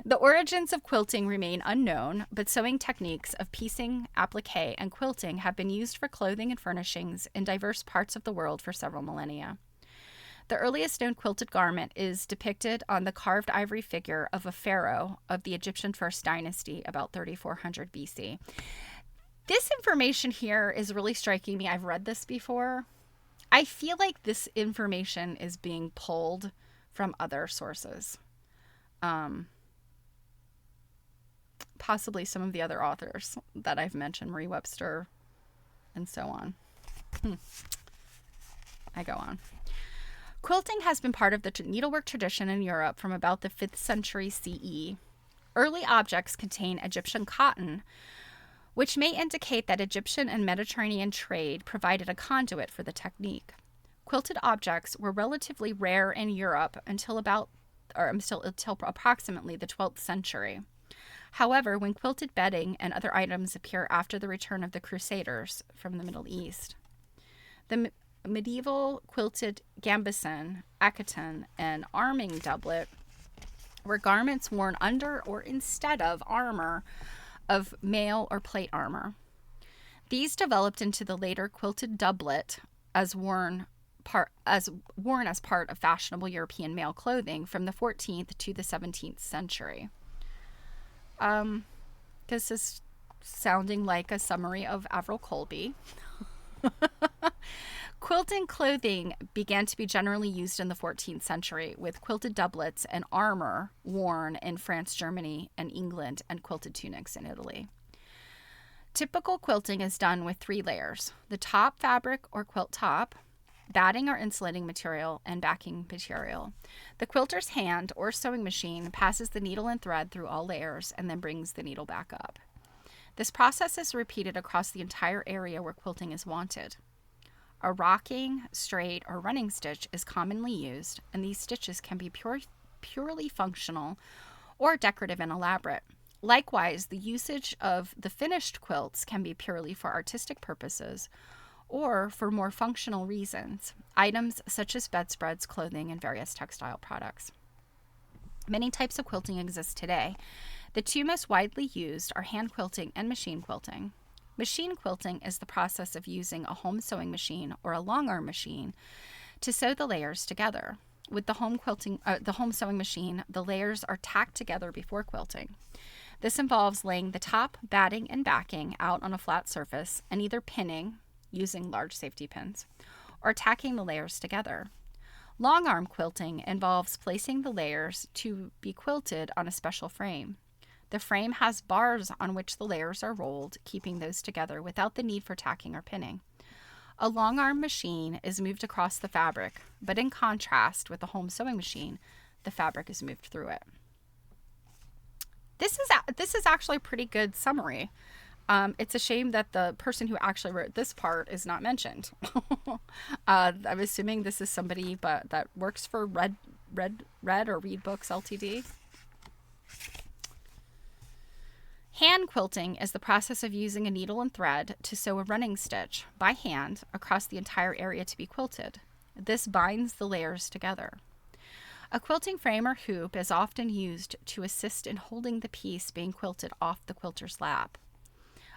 The origins of quilting remain unknown, but sewing techniques of piecing, applique, and quilting have been used for clothing and furnishings in diverse parts of the world for several millennia. The earliest known quilted garment is depicted on the carved ivory figure of a pharaoh of the Egyptian First Dynasty about 3400 BC. This information here is really striking me. I've read this before. I feel like this information is being pulled from other sources. Possibly some of the other authors that I've mentioned, Marie Webster, and so on. I go on. Quilting has been part of the needlework tradition in Europe from about the 5th century CE. Early objects contain Egyptian cotton, which may indicate that Egyptian and Mediterranean trade provided a conduit for the technique. Quilted objects were relatively rare in Europe until approximately the 12th century. However, when quilted bedding and other items appear after the return of the Crusaders from the Middle East, the medieval quilted gambeson, akatan, and arming doublet were garments worn under or instead of armor of mail or plate armor. These developed into the later quilted doublet as worn as part of fashionable European male clothing from the 14th to the 17th century. This is sounding like a summary of Avril Colby. Quilting clothing began to be generally used in the 14th century, with quilted doublets and armor worn in France, Germany, and England, and quilted tunics in Italy. Typical quilting is done with 3 layers: the top fabric or quilt top, batting or insulating material, and backing material. The quilter's hand or sewing machine passes the needle and thread through all layers and then brings the needle back up. This process is repeated across the entire area where quilting is wanted. A rocking, straight, or running stitch is commonly used, and these stitches can be purely functional or decorative and elaborate. Likewise, the usage of the finished quilts can be purely for artistic purposes or for more functional reasons, items such as bedspreads, clothing, and various textile products. Many types of quilting exist today. The 2 most widely used are hand quilting and machine quilting. Machine quilting is the process of using a home sewing machine or a long arm machine to sew the layers together. With the home sewing machine, the layers are tacked together before quilting. This involves laying the top, batting, and backing out on a flat surface and either pinning, using large safety pins, or tacking the layers together. Long arm quilting involves placing the layers to be quilted on a special frame. The frame has bars on which the layers are rolled, keeping those together without the need for tacking or pinning. A long arm machine is moved across the fabric, but in contrast with the home sewing machine, the fabric is moved through it. This is actually a pretty good summary. It's a shame that the person who actually wrote this part is not mentioned. I'm assuming this is somebody that works for Read Books Ltd. Hand quilting is the process of using a needle and thread to sew a running stitch by hand across the entire area to be quilted. This binds the layers together. A quilting frame or hoop is often used to assist in holding the piece being quilted off the quilter's lap.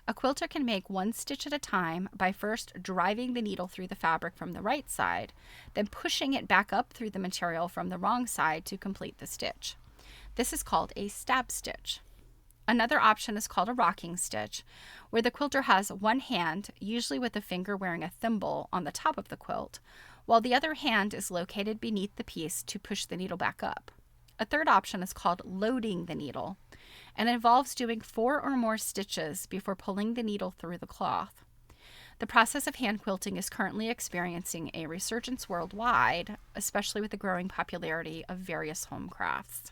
A quilter can make 1 stitch at a time by first driving the needle through the fabric from the right side, then pushing it back up through the material from the wrong side to complete the stitch. This is called a stab stitch. Another option is called a rocking stitch, where the quilter has one hand, usually with a finger wearing a thimble, on the top of the quilt, while the other hand is located beneath the piece to push the needle back up. A third option is called loading the needle, and involves doing 4 or more stitches before pulling the needle through the cloth. The process of hand quilting is currently experiencing a resurgence worldwide, especially with the growing popularity of various home crafts.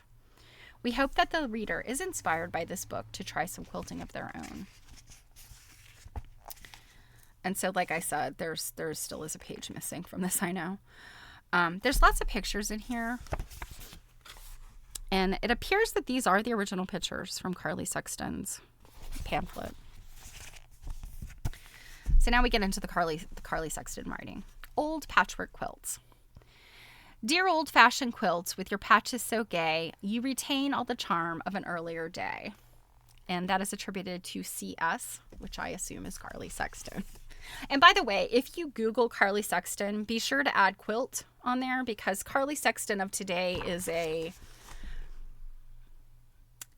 We hope that the reader is inspired by this book to try some quilting of their own. And so, like I said, there still is a page missing from this, I know. There's lots of pictures in here. And it appears that these are the original pictures from Carly Sexton's pamphlet. So now we get into the Carly Sexton writing. Old patchwork quilts. Dear old fashioned quilts with your patches so gay, you retain all the charm of an earlier day. And that is attributed to CS, which I assume is Carly Sexton. And by the way, if you Google Carly Sexton, be sure to add quilt on there, because Carly Sexton of today is a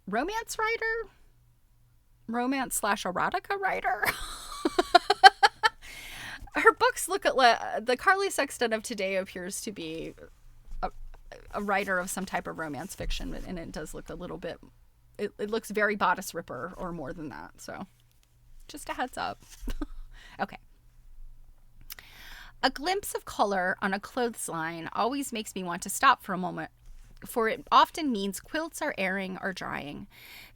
romance writer, romance/erotica writer. Her books look at the Carly Sexton of today appears to be a writer of some type of romance fiction, and it does look a little bit, it looks very bodice ripper or more than that. So just a heads up. Okay. A glimpse of color on a clothesline always makes me want to stop for a moment, for it often means quilts are airing or drying.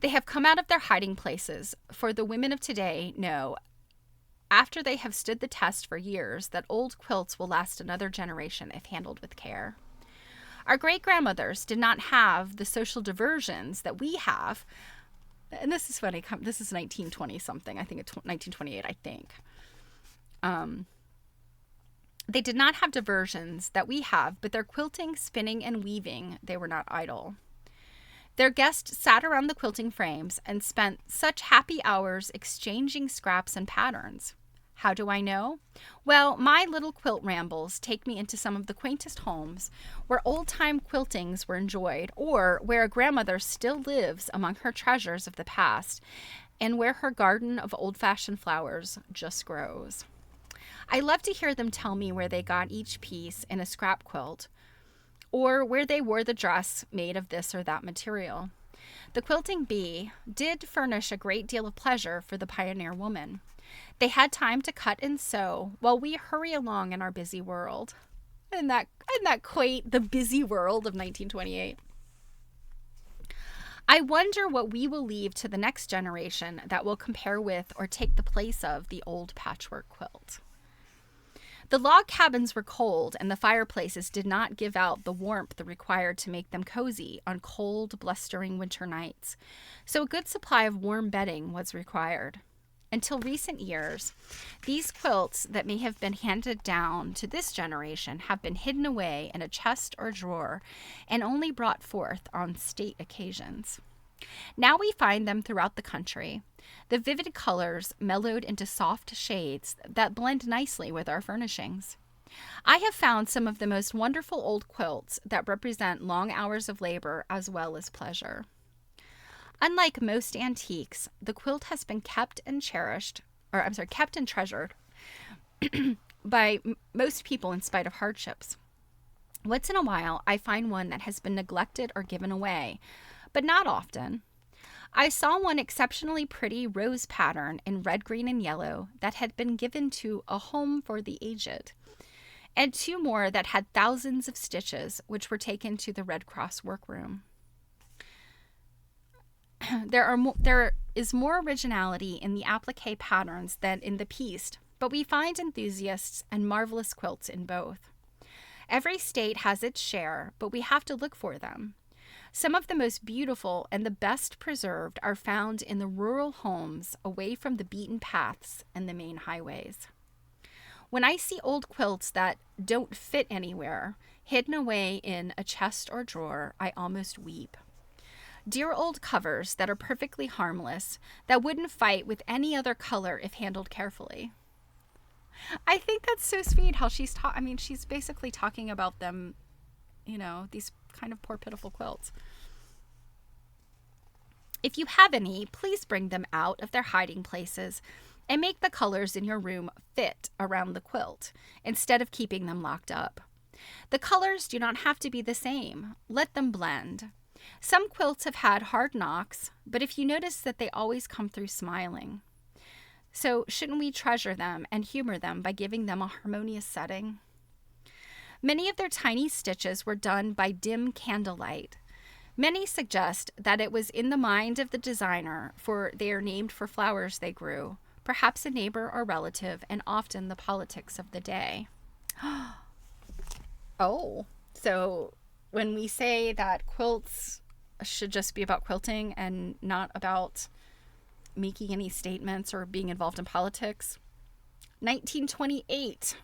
They have come out of their hiding places, for the women of today know, after they have stood the test for years, that old quilts will last another generation if handled with care. Our great-grandmothers did not have the social diversions that we have. And this is funny. This is 1920-something. I think it's 1928, I think. They did not have diversions that we have, but their quilting, spinning, and weaving, they were not idle. Their guests sat around the quilting frames and spent such happy hours exchanging scraps and patterns. How do I know? Well, my little quilt rambles take me into some of the quaintest homes where old-time quiltings were enjoyed, or where a grandmother still lives among her treasures of the past, and where her garden of old-fashioned flowers just grows. I love to hear them tell me where they got each piece in a scrap quilt, or where they wore the dress made of this or that material. The quilting bee did furnish a great deal of pleasure for the pioneer woman. They had time to cut and sew while we hurry along in our busy world. Isn't that quaint? The busy world of 1928. I wonder what we will leave to the next generation that will compare with or take the place of the old patchwork quilt. The log cabins were cold, and the fireplaces did not give out the warmth required to make them cozy on cold, blustering winter nights, so a good supply of warm bedding was required. Until recent years, these quilts that may have been handed down to this generation have been hidden away in a chest or drawer and only brought forth on state occasions. Now we find them throughout the country, the vivid colors mellowed into soft shades that blend nicely with our furnishings. I have found some of the most wonderful old quilts that represent long hours of labor as well as pleasure. Unlike most antiques, the quilt has been kept and treasured by most people in spite of hardships. Once in a while, I find one that has been neglected or given away, but not often. I saw one exceptionally pretty rose pattern in red, green, and yellow that had been given to a home for the aged, and two more that had thousands of stitches, which were taken to the Red Cross workroom. There is more originality in the applique patterns than in the pieced, but we find enthusiasts and marvelous quilts in both. Every state has its share, but we have to look for them. Some of the most beautiful and the best preserved are found in the rural homes away from the beaten paths and the main highways. When I see old quilts that don't fit anywhere, hidden away in a chest or drawer, I almost weep. Dear old covers that are perfectly harmless, that wouldn't fight with any other color if handled carefully. I think that's so sweet how she's she's basically talking about them, these kind of poor pitiful quilts. If you have any, please bring them out of their hiding places and make the colors in your room fit around the quilt instead of keeping them locked up. The colors do not have to be the same. Let them blend. Some quilts have had hard knocks, but if you notice that they always come through smiling. So shouldn't we treasure them and humor them by giving them a harmonious setting? Many of their tiny stitches were done by dim candlelight. Many suggest that it was in the mind of the designer, for they are named for flowers they grew, perhaps a neighbor or relative, and often the politics of the day. Oh, so when we say that quilts should just be about quilting and not about making any statements or being involved in politics, 1928,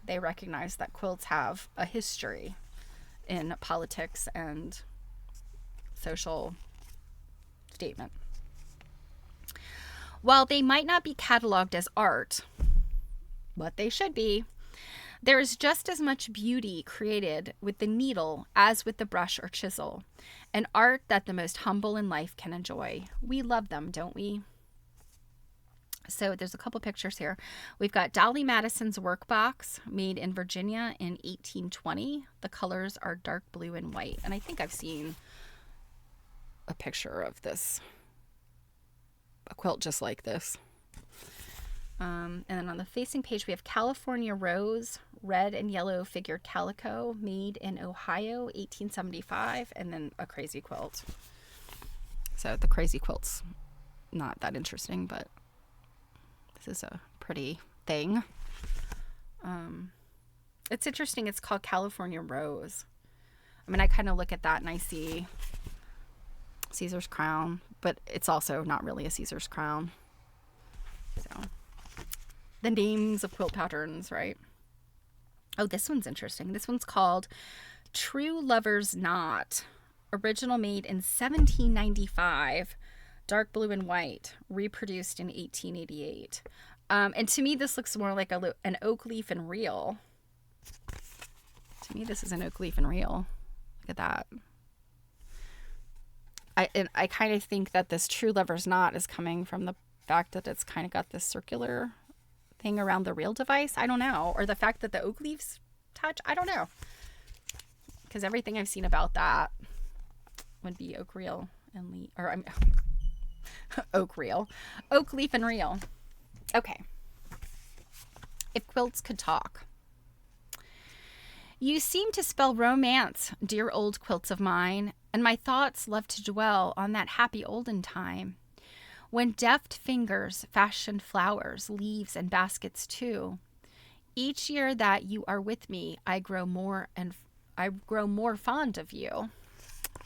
they recognized that quilts have a history. in politics and social statement. While they might not be cataloged as art, what they should be, there is just as much beauty created with the needle as with the brush or chisel, an art that the most humble in life can enjoy. We love them, don't we? So there's a couple pictures here. We've got Dolly Madison's workbox made in Virginia in 1820. The colors are dark blue and white. And I think I've seen a picture of this, a quilt just like this. And then on the facing page, we have California Rose, red and yellow figured calico, made in Ohio, 1875, and then a crazy quilt. So the crazy quilt's not that interesting, but this is a pretty thing. It's interesting. It's called California Rose. I mean, I kind of look at that and I see Caesar's crown, but it's also not really a Caesar's crown. So the names of quilt patterns, right? Oh, this one's interesting. This one's called True Lover's Knot. Original made in 1795. Dark blue and white. Reproduced in 1888. And to me, this looks more like an oak leaf and reel. To me, this is an oak leaf and reel. Look at that. I kind of think that this True Lover's Knot is coming from the fact that it's kind of got this circular thing around the reel device. I don't know. Or the fact that the oak leaves touch. I don't know. Because everything I've seen about that would be oak reel and leaf. Or I'm oak reel. Oak leaf and reel. Okay. If quilts could talk. You seem to spell romance, dear old quilts of mine, and my thoughts love to dwell on that happy olden time, when deft fingers fashioned flowers, leaves, and baskets too. Each year that you are with me, I grow more fond of you.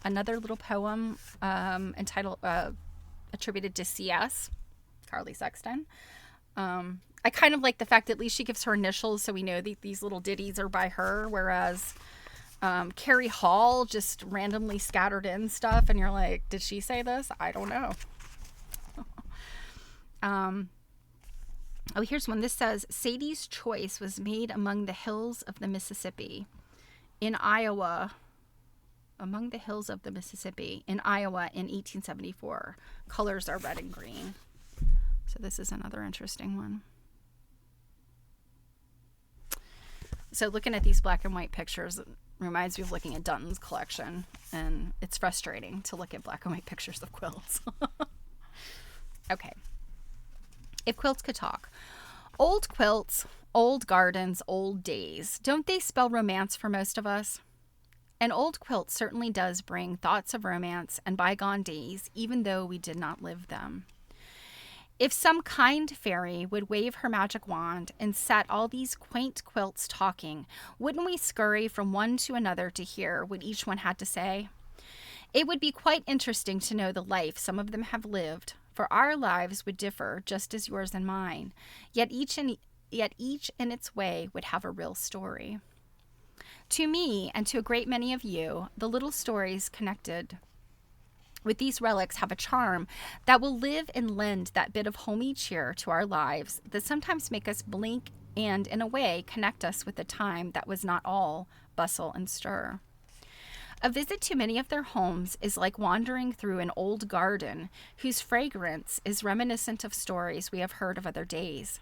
Another little poem entitled, attributed to C.S. Carly Sexton. I kind of like the fact that at least she gives her initials, so we know these little ditties are by her, whereas Carrie Hall just randomly scattered in stuff, and you're like, did she say this? I don't know. Oh, here's one. This says, Sadie's Choice was made among the hills of the Mississippi in Iowa. Among the hills of the Mississippi in Iowa in 1874. Colors are red and green. So this is another interesting one. So looking at these black and white pictures reminds me of looking at Dunton's collection, and it's frustrating to look at black and white pictures of quilts. Okay. If quilts could talk. Old quilts, old gardens, old days. Don't they spell romance for most of us? An old quilt certainly does bring thoughts of romance and bygone days, even though we did not live them. If some kind fairy would wave her magic wand and set all these quaint quilts talking, wouldn't we scurry from one to another to hear what each one had to say? It would be quite interesting to know the life some of them have lived, for our lives would differ just as yours and mine, yet each in its way would have a real story. To me, and to a great many of you, the little stories connected with these relics have a charm that will live and lend that bit of homey cheer to our lives that sometimes make us blink and, in a way, connect us with a time that was not all bustle and stir. A visit to many of their homes is like wandering through an old garden whose fragrance is reminiscent of stories we have heard of other days.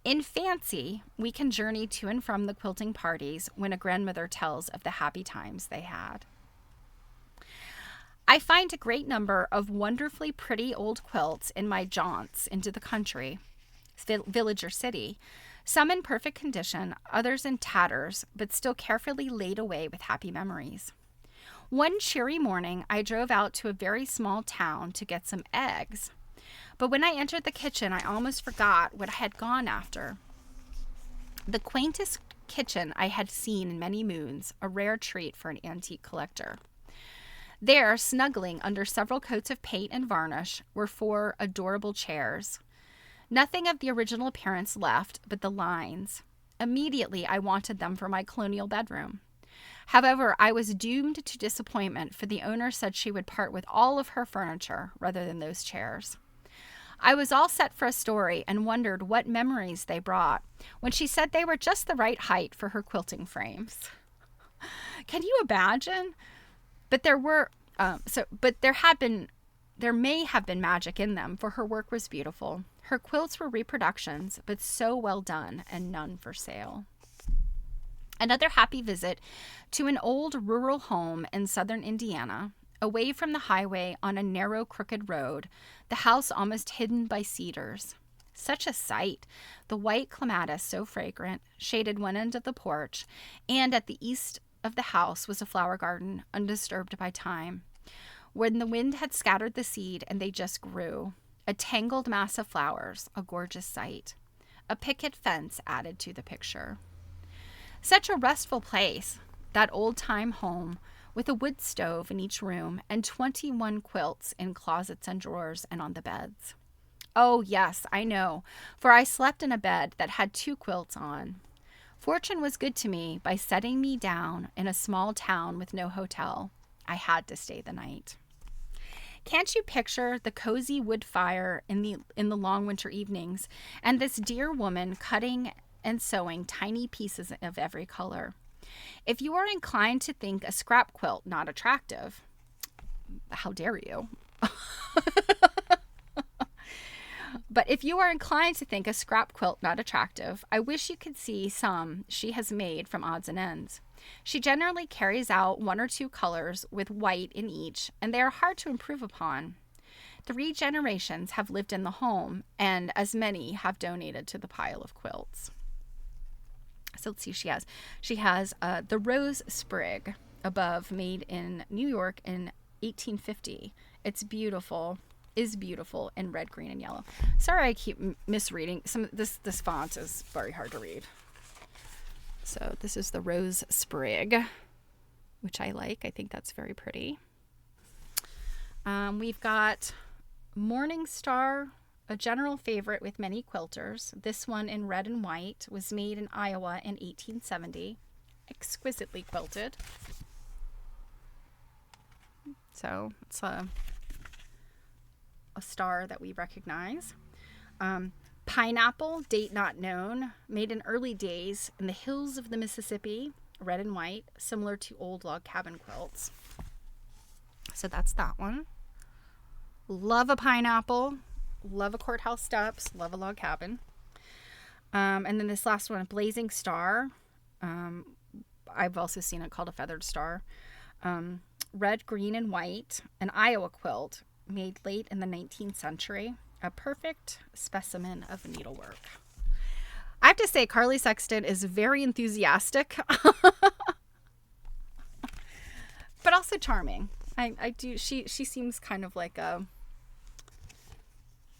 In fancy, we can journey to and from the quilting parties when a grandmother tells of the happy times they had. I find a great number of wonderfully pretty old quilts in my jaunts into the country, village or city, some in perfect condition, others in tatters, but still carefully laid away with happy memories. One cheery morning, I drove out to a very small town to get some eggs. But when I entered the kitchen, I almost forgot what I had gone after. The quaintest kitchen I had seen in many moons, a rare treat for an antique collector. There, snuggling under several coats of paint and varnish, were 4 adorable chairs. Nothing of the original appearance left but the lines. Immediately, I wanted them for my colonial bedroom. However, I was doomed to disappointment, for the owner said she would part with all of her furniture rather than those chairs. I was all set for a story and wondered what memories they brought when she said they were just the right height for her quilting frames. Can you imagine? But there may have been magic in them, for her work was beautiful. Her quilts were reproductions, but so well done, and none for sale. Another happy visit to an old rural home in southern Indiana, away from the highway on a narrow, crooked road, the house almost hidden by cedars. Such a sight! The white clematis, so fragrant, shaded one end of the porch, and at the east of the house was a flower garden, undisturbed by time. When the wind had scattered the seed and they just grew, a tangled mass of flowers, a gorgeous sight. A picket fence added to the picture. Such a restful place, that old-time home, with a wood stove in each room and 21 quilts in closets and drawers and on the beds. Oh, yes, I know, for I slept in a bed that had 2 quilts on. Fortune was good to me by setting me down in a small town with no hotel. I had to stay the night. Can't you picture the cozy wood fire in the long winter evenings, and this dear woman cutting and sewing tiny pieces of every color? If you are inclined to think a scrap quilt not attractive, how dare you? But if you are inclined to think a scrap quilt not attractive, I wish you could see some she has made from odds and ends. She generally carries out 1 or 2 colors with white in each, and they are hard to improve upon. 3 generations have lived in the home, and as many have donated to the pile of quilts. So let's see, she has the rose sprig above, made in New York in 1850. It's beautiful. Is beautiful in red, green, and yellow. Sorry, I keep misreading. This font is very hard to read. So this is the rose sprig, which I like. I think that's very pretty. We've got Morning Star, a general favorite with many quilters. This one in red and white was made in Iowa in 1870. Exquisitely quilted. So it's a star that we recognize. Pineapple, date not known, made in early days in the hills of the Mississippi, red and white, similar to old log cabin quilts. So that's that one. Love a pineapple, love a courthouse steps, love a log cabin. And then this last one, Blazing Star. I've also seen it called a feathered star. Red, green, and white, an Iowa quilt made late in the 19th century. A perfect specimen of needlework. I have to say, Carly Sexton is very enthusiastic, but also charming. She seems kind of like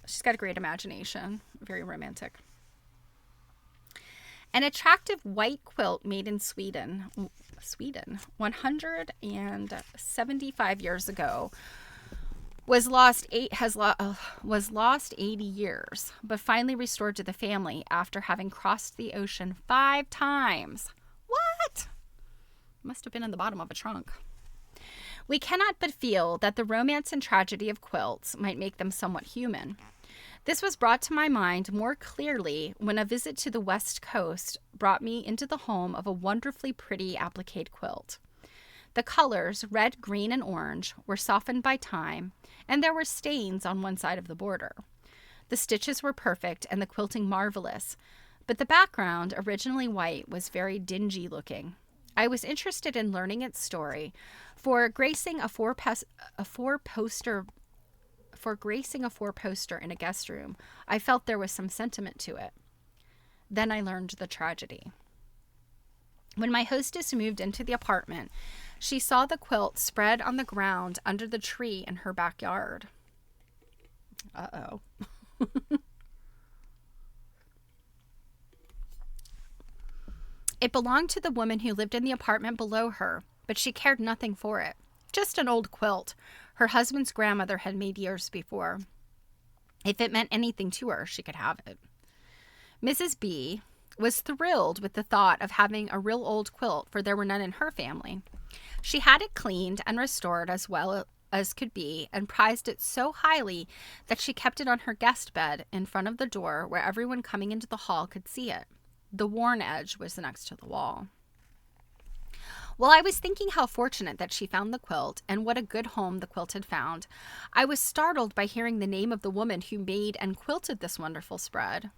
she's got a great imagination, very romantic. An attractive white quilt made in Sweden 175 years ago was lost 80 years, but finally restored to the family after having crossed the ocean 5 times. What? Must have been in the bottom of a trunk. We cannot but feel that the romance and tragedy of quilts might make them somewhat human. This was brought to my mind more clearly when a visit to the West Coast brought me into the home of a wonderfully pretty applique quilt. The colors, red, green, and orange, were softened by time, and there were stains on one side of the border. The stitches were perfect and the quilting marvelous, but the background, originally white, was very dingy looking. I was interested in learning its story, for gracing a four-poster in a guest room, I felt there was some sentiment to it. Then I learned the tragedy. When my hostess moved into the apartment, she saw the quilt spread on the ground under the tree in her backyard. Uh-oh. It belonged to the woman who lived in the apartment below her, but she cared nothing for it. Just an old quilt her husband's grandmother had made years before. If it meant anything to her, she could have it. Mrs. B, was thrilled with the thought of having a real old quilt, for there were none in her family. She had it cleaned and restored as well as could be, and prized it so highly that she kept it on her guest bed in front of the door where everyone coming into the hall could see it. The worn edge was next to the wall. While I was thinking how fortunate that she found the quilt and what a good home the quilt had found, I was startled by hearing the name of the woman who made and quilted this wonderful spread.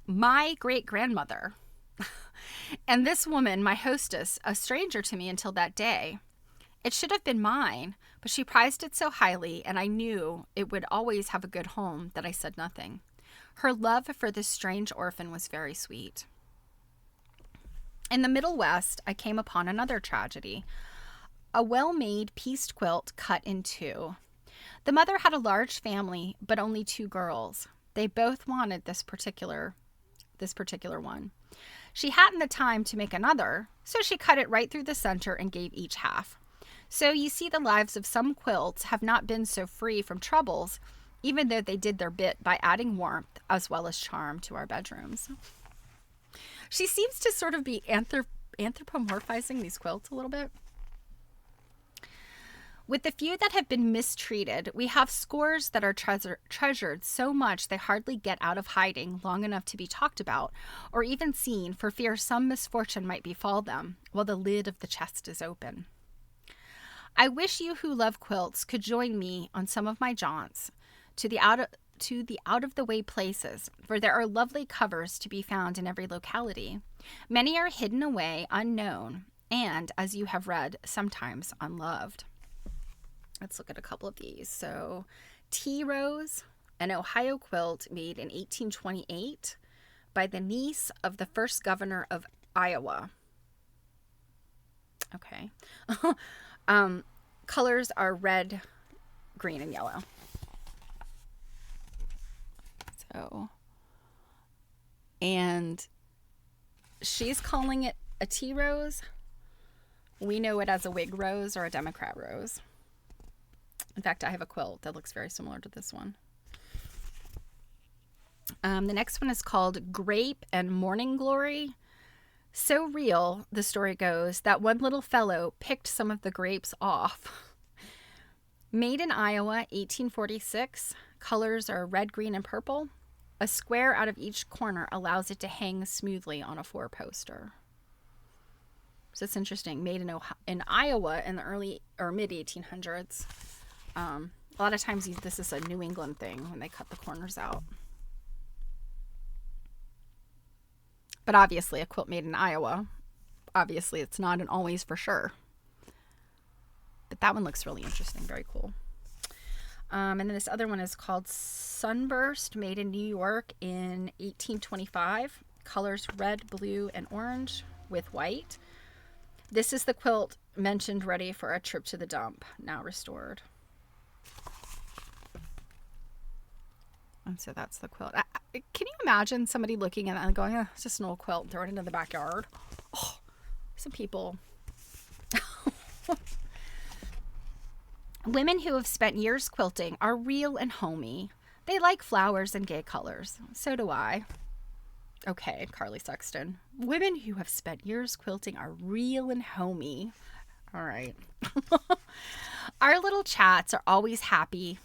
My great-grandmother. And this woman, my hostess, a stranger to me until that day. It should have been mine, but she prized it so highly, and I knew it would always have a good home, that I said nothing. Her love for this strange orphan was very sweet. In the Middle West, I came upon another tragedy. A well-made pieced quilt cut in two. The mother had a large family, but only 2 girls. They both wanted this particular one. She hadn't the time to make another, so she cut it right through the center and gave each half. So you see, the lives of some quilts have not been so free from troubles, even though they did their bit by adding warmth as well as charm to our bedrooms. She seems to sort of be anthropomorphizing these quilts a little bit. With the few that have been mistreated, we have scores that are treasured so much they hardly get out of hiding long enough to be talked about or even seen, for fear some misfortune might befall them while the lid of the chest is open. I wish you who love quilts could join me on some of my jaunts to the out-of-the-way places, for there are lovely covers to be found in every locality. Many are hidden away, unknown, and, as you have read, sometimes unloved. Let's look at a couple of these. So, Tea Rose, an Ohio quilt made in 1828 by the niece of the first governor of Iowa. Okay. Colors are red, green, and yellow. So, and she's calling it a tea rose. We know it as a Whig rose or a Democrat rose. In fact, I have a quilt that looks very similar to this one. The next one is called Grape and Morning Glory. So real, the story goes, that one little fellow picked some of the grapes off. Made in Iowa, 1846. Colors are red, green, and purple. A square out of each corner allows it to hang smoothly on a 4-poster. So it's interesting. Made in Iowa in the early or mid 1800s. A lot of times this is a New England thing when they cut the corners out. But obviously, a quilt made in Iowa, obviously it's not an always for sure. But that one looks really interesting. Very cool. And then this other one is called Sunburst, made in New York in 1825. Colors red, blue, and orange with white. This is the quilt mentioned, ready for a trip to the dump, now restored. And so that's the quilt. Can you imagine somebody looking at it and going, oh, it's just an old quilt, throw it into the backyard? Oh, some people. Women who have spent years quilting are real and homey. They like flowers and gay colors. So do I. Okay, Carly Sexton. Women who have spent years quilting are real and homey. All right. Our little chats are always happy.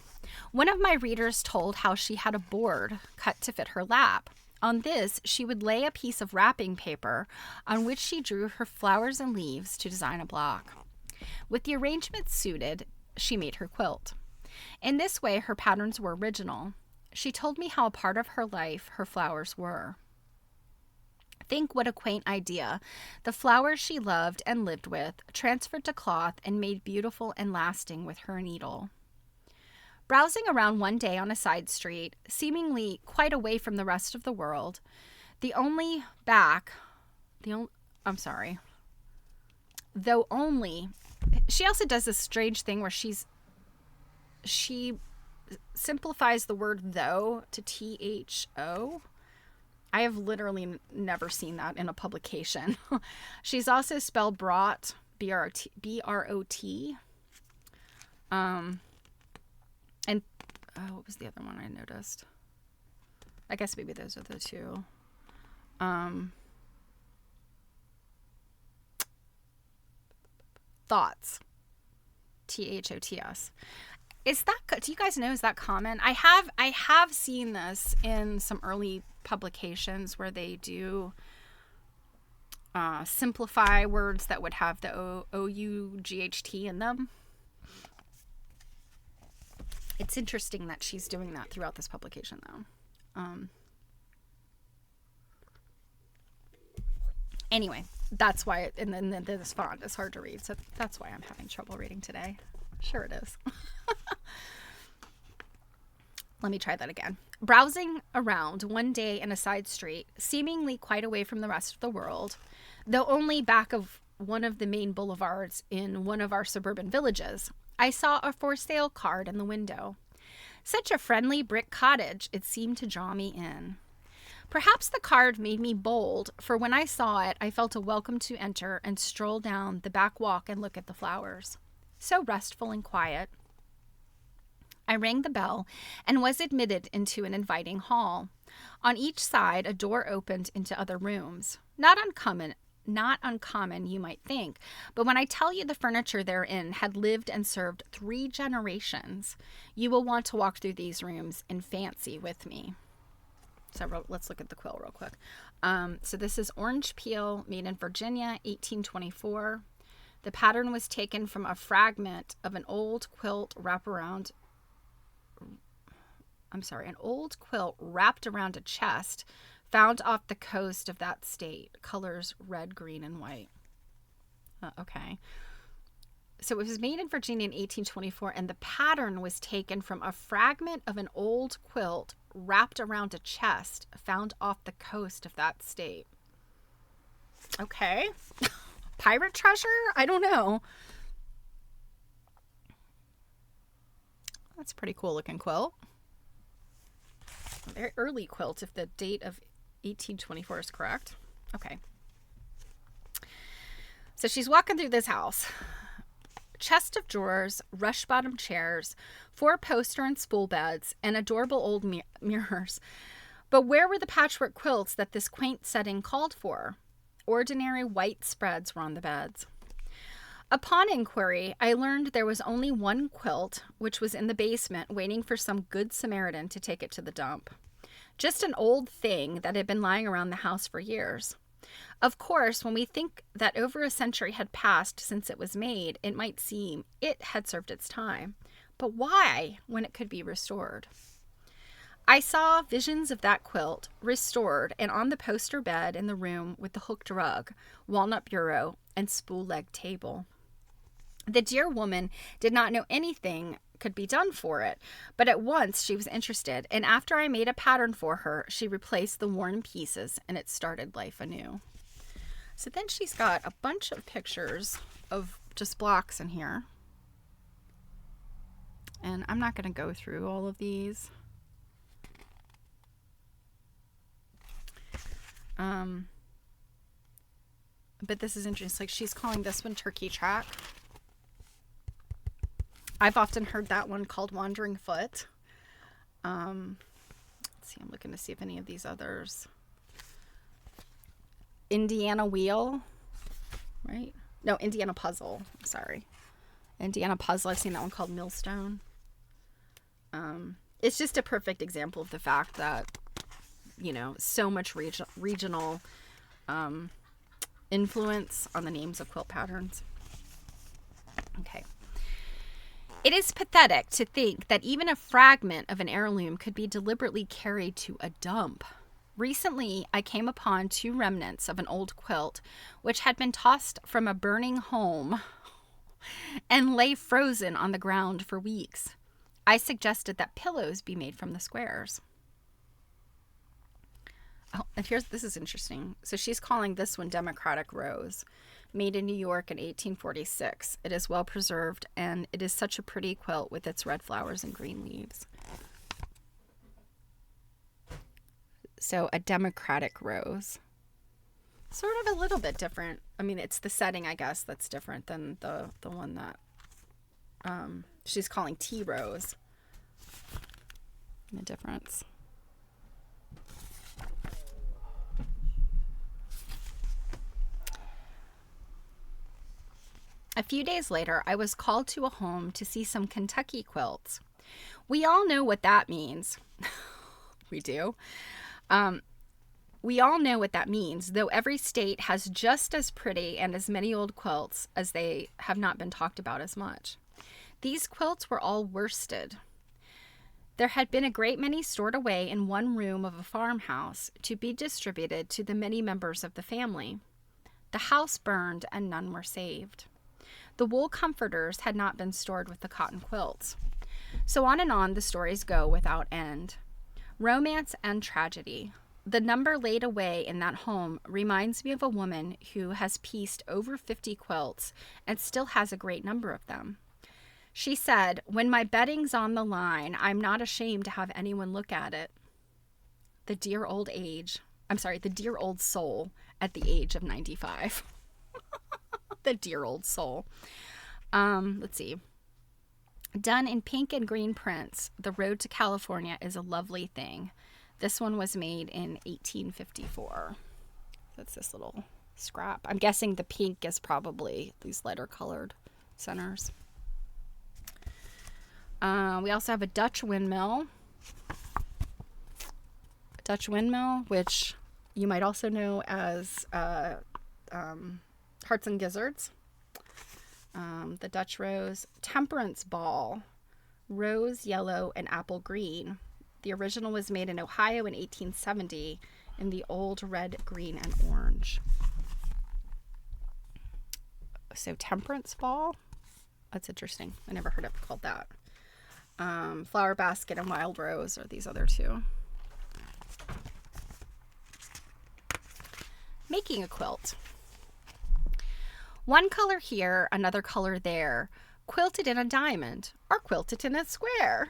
One of my readers told how she had a board cut to fit her lap. On this, she would lay a piece of wrapping paper on which she drew her flowers and leaves to design a block. With the arrangement suited, she made her quilt. In this way, her patterns were original. She told me how a part of her life her flowers were. Think what a quaint idea. The flowers she loved and lived with, transferred to cloth and made beautiful and lasting with her needle. Browsing around one day on a side street, seemingly quite away from the rest of the world, she also does this strange thing where she simplifies the word though to THO. I have literally never seen that in a publication. She's also spelled brought, B-R-O-T. And what was the other one I noticed? I guess maybe those are the two. Thoughts. THOTS. Is that, do you guys know, is that common? I have seen this in some early publications where they do simplify words that would have the OUGHT in them. It's interesting that she's doing that throughout this publication, though. Anyway, that's why, and then this font is hard to read, so that's why I'm having trouble reading today. Sure it is. Let me try that again. Browsing around one day in a side street, seemingly quite away from the rest of the world, though only back of one of the main boulevards in one of our suburban villages, I saw a for sale card in the window. Such a friendly brick cottage, it seemed to draw me in. Perhaps the card made me bold, for when I saw it, I felt a welcome to enter and stroll down the back walk and look at the flowers. So restful and quiet. I rang the bell and was admitted into an inviting hall. On each side, a door opened into other rooms. Not uncommon, you might think, but when I tell you the furniture therein had lived and served 3 generations, you will want to walk through these rooms in fancy with me. So let's look at the quilt real quick. So this is orange peel, made in Virginia, 1824. The pattern was taken from a fragment of an old quilt wrapped around a chest found off the coast of that state. Colors red, green, and white. Okay. So it was made in Virginia in 1824, and the pattern was taken from a fragment of an old quilt wrapped around a chest found off the coast of that state. Okay. Pirate treasure? I don't know. That's a pretty cool looking quilt. A very early quilt, if the date of 1824 is correct. Okay. So she's walking through this house. Chest of drawers, rush bottom chairs, 4 poster and spool beds, and adorable old mirrors. But where were the patchwork quilts that this quaint setting called for? Ordinary white spreads were on the beds. Upon inquiry, I learned there was only one quilt, which was in the basement waiting for some good Samaritan to take it to the dump. Just an old thing that had been lying around the house for years. Of course, when we think that over a century had passed since it was made, it might seem it had served its time. But why, when it could be restored? I saw visions of that quilt, restored, and on the poster bed in the room with the hooked rug, walnut bureau, and spool-leg table. The dear woman did not know anything could be done for it, but at once she was interested, and after I made a pattern for her, she replaced the worn pieces, and it started life anew. So then she's got a bunch of pictures of just blocks in here. And I'm not going to go through all of these. But this is interesting. Like, she's calling this one Turkey Track. I've often heard that one called Wandering Foot. Let's see, I'm looking to see if any of these others. Indiana Wheel, right? No, Indiana Puzzle. Sorry. Indiana Puzzle. I've seen that one called Millstone. It's just a perfect example of the fact that, you know, so much regional influence on the names of quilt patterns. Okay. It is pathetic to think that even a fragment of an heirloom could be deliberately carried to a dump. Recently, I came upon 2 remnants of an old quilt which had been tossed from a burning home and lay frozen on the ground for weeks. I suggested that pillows be made from the squares. Oh, and this is interesting. So she's calling this one Democratic Rose, made in New York in 1846. It is well preserved, and it is such a pretty quilt with its red flowers and green leaves. So a Democratic Rose. Sort of a little bit different. I mean, it's the setting, I guess, that's different than the one that she's calling Tea Rose. The difference. A few days later, I was called to a home to see some Kentucky quilts. We all know what that means. We do. We all know what that means, though every state has just as pretty and as many old quilts as they have not been talked about as much. These quilts were all worsted. There had been a great many stored away in one room of a farmhouse to be distributed to the many members of the family. The house burned and none were saved. The wool comforters had not been stored with the cotton quilts. So on and on the stories go without end. Romance and tragedy. The number laid away in that home reminds me of a woman who has pieced over 50 quilts and still has a great number of them. She said, "When my bedding's on the line, I'm not ashamed to have anyone look at it." The dear old soul at the age of 95. The dear old soul. Let's see. Done in pink and green prints, The Road to California is a lovely thing. This one was made in 1854. That's this little scrap. I'm guessing the pink is probably these lighter colored centers. We also have a Dutch windmill. Which you might also know as Hearts and Gizzards. The Dutch rose. Temperance ball. Rose, yellow, and apple green. The original was made in Ohio in 1870 in the old red, green, and orange. So temperance ball. That's interesting. I never heard it called that. Flower basket and wild rose are these other two. Making a quilt. One color here, another color there. Quilted in a diamond or quilted in a square.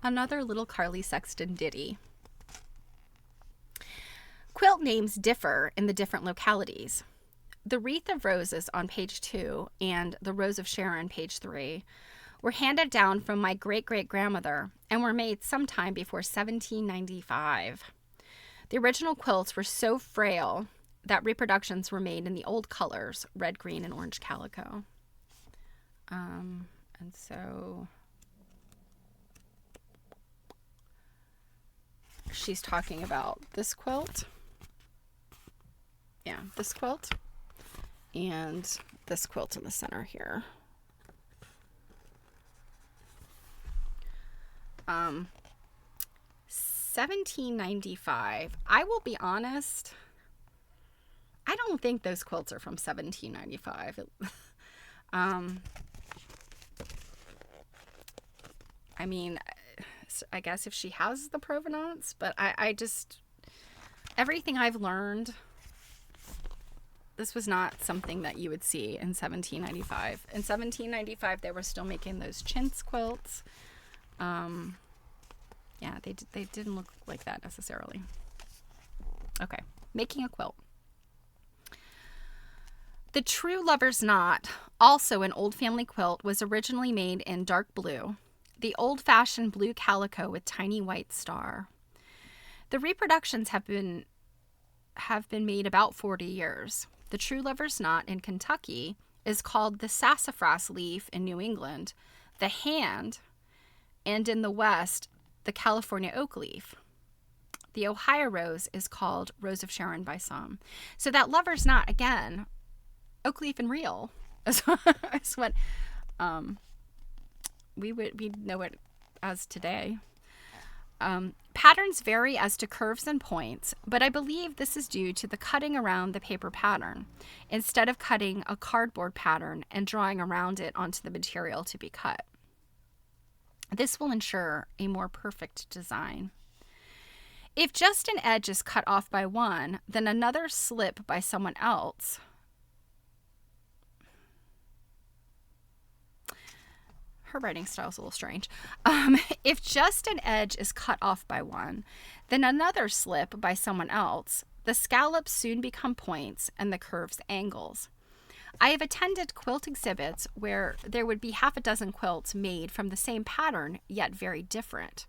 Another little Carly Sexton ditty. Quilt names differ in the different localities. The wreath of roses on page 2 and the Rose of Sharon, page 3, were handed down from my great-great-grandmother and were made sometime before 1795. The original quilts were so frail that reproductions were made in the old colors, red, green, and orange calico. And so she's talking about this quilt. Yeah, this quilt. And this quilt in the center here. 1795. I will be honest, I don't think those quilts are from 1795. I mean, I guess if she has the provenance, but I just, everything I've learned, this was not something that you would see in 1795. In 1795, they were still making those chintz quilts. Yeah, they didn't look like that necessarily. Okay, making a quilt. The True Lover's Knot, also an old family quilt, was originally made in dark blue, the old-fashioned blue calico with tiny white star. The reproductions have been made about 40 years. The True Lover's Knot in Kentucky is called the sassafras leaf in New England, the hand, and in the West, the California oak leaf. The Ohio rose is called Rose of Sharon by some. So that Lover's Knot, again, oak leaf and real is what we know it as today. Patterns vary as to curves and points, but I believe this is due to the cutting around the paper pattern, instead of cutting a cardboard pattern and drawing around it onto the material to be cut. This will ensure a more perfect design. If just an edge is cut off by one, then another slip by someone else. Her writing style is a little strange. If just an edge is cut off by one, then another slip by someone else, the scallops soon become points and the curves angles. I have attended quilt exhibits where there would be half a dozen quilts made from the same pattern, yet very different.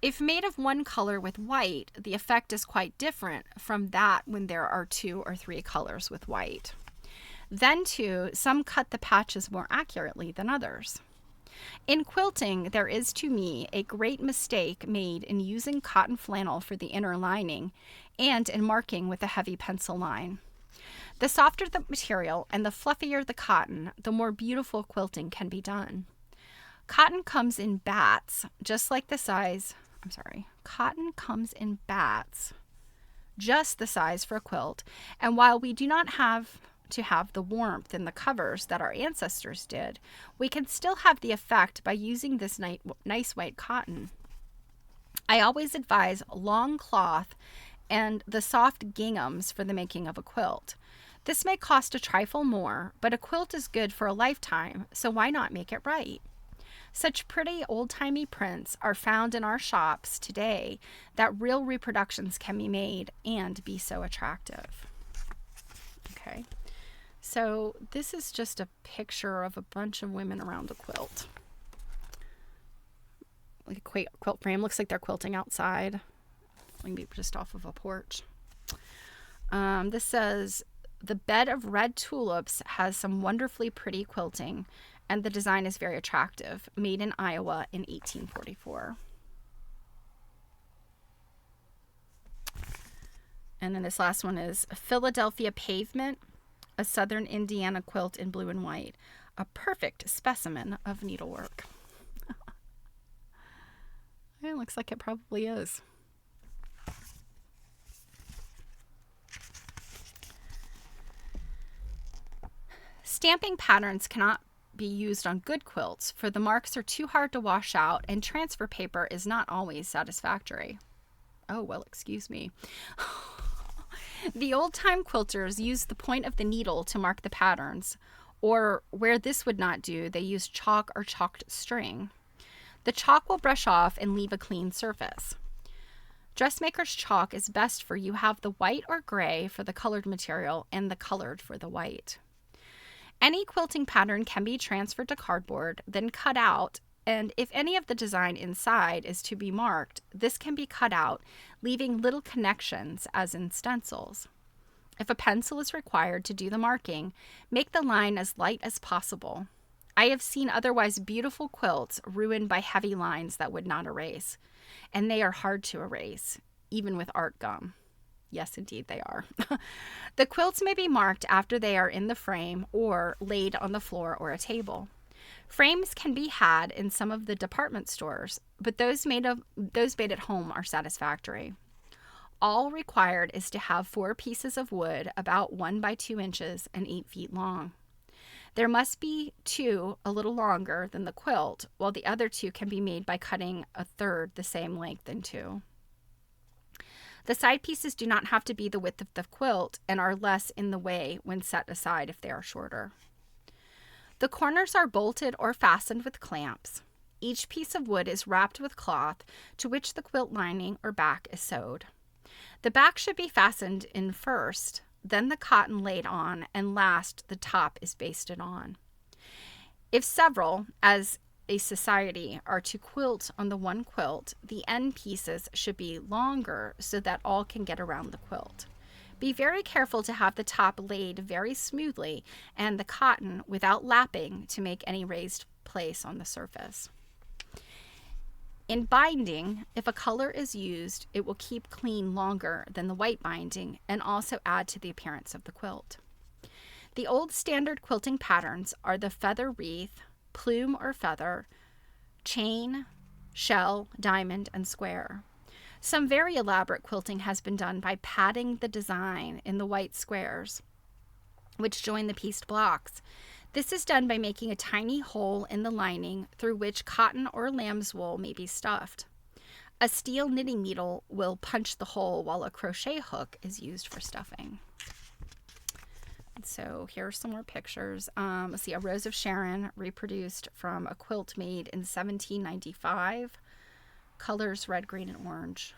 If made of one color with white, the effect is quite different from that when there are 2 or 3 colors with white. Then, too, some cut the patches more accurately than others. In quilting, there is to me a great mistake made in using cotton flannel for the inner lining and in marking with a heavy pencil line. The softer the material and the fluffier the cotton, the more beautiful quilting can be done. Cotton comes in bats, cotton comes in bats, just the size for a quilt, and while we do not have to have the warmth in the covers that our ancestors did, we can still have the effect by using this nice white cotton. I always advise long cloth and the soft ginghams for the making of a quilt. This may cost a trifle more, but a quilt is good for a lifetime, so why not make it right? Such pretty old-timey prints are found in our shops today that real reproductions can be made and be so attractive. Okay. So this is just a picture of a bunch of women around a quilt. Like a quilt frame. Looks like they're quilting outside. Maybe just off of a porch. This says, the bed of red tulips has some wonderfully pretty quilting, and the design is very attractive. Made in Iowa in 1844. And then this last one is Philadelphia Pavement, a Southern Indiana quilt in blue and white. A perfect specimen of needlework. It looks like it probably is. Stamping patterns cannot be used on good quilts, for the marks are too hard to wash out and transfer paper is not always satisfactory. Oh, well, excuse me. The old-time quilters used the point of the needle to mark the patterns, or where this would not do, they used chalk or chalked string. The chalk will brush off and leave a clean surface. Dressmaker's chalk is best for you have the white or gray for the colored material and the colored for the white. Any quilting pattern can be transferred to cardboard, then cut out, and if any of the design inside is to be marked, this can be cut out, leaving little connections as in stencils. If a pencil is required to do the marking, make the line as light as possible. I have seen otherwise beautiful quilts ruined by heavy lines that would not erase, and they are hard to erase, even with art gum. Yes, indeed, they are. The quilts may be marked after they are in the frame or laid on the floor or a table. Frames can be had in some of the department stores, but those made at home are satisfactory. All required is to have 4 pieces of wood about 1 by 2 inches and 8 feet long. There must be 2 a little longer than the quilt, while the other 2 can be made by cutting a third the same length in 2. The side pieces do not have to be the width of the quilt and are less in the way when set aside if they are shorter. The corners are bolted or fastened with clamps. Each piece of wood is wrapped with cloth to which the quilt lining or back is sewed. The back should be fastened in first, then the cotton laid on, and last the top is basted on. If several, as a society, are to quilt on the one quilt, the end pieces should be longer so that all can get around the quilt. Be very careful to have the top laid very smoothly and the cotton without lapping to make any raised place on the surface. In binding, if a color is used, it will keep clean longer than the white binding and also add to the appearance of the quilt. The old standard quilting patterns are the feather wreath, plume or feather, chain, shell, diamond, and square. Some very elaborate quilting has been done by padding the design in the white squares, which join the pieced blocks. This is done by making a tiny hole in the lining through which cotton or lamb's wool may be stuffed. A steel knitting needle will punch the hole while a crochet hook is used for stuffing. So here are some more pictures. Let's see, a Rose of Sharon reproduced from a quilt made in 1795. Colors red, green, and orange.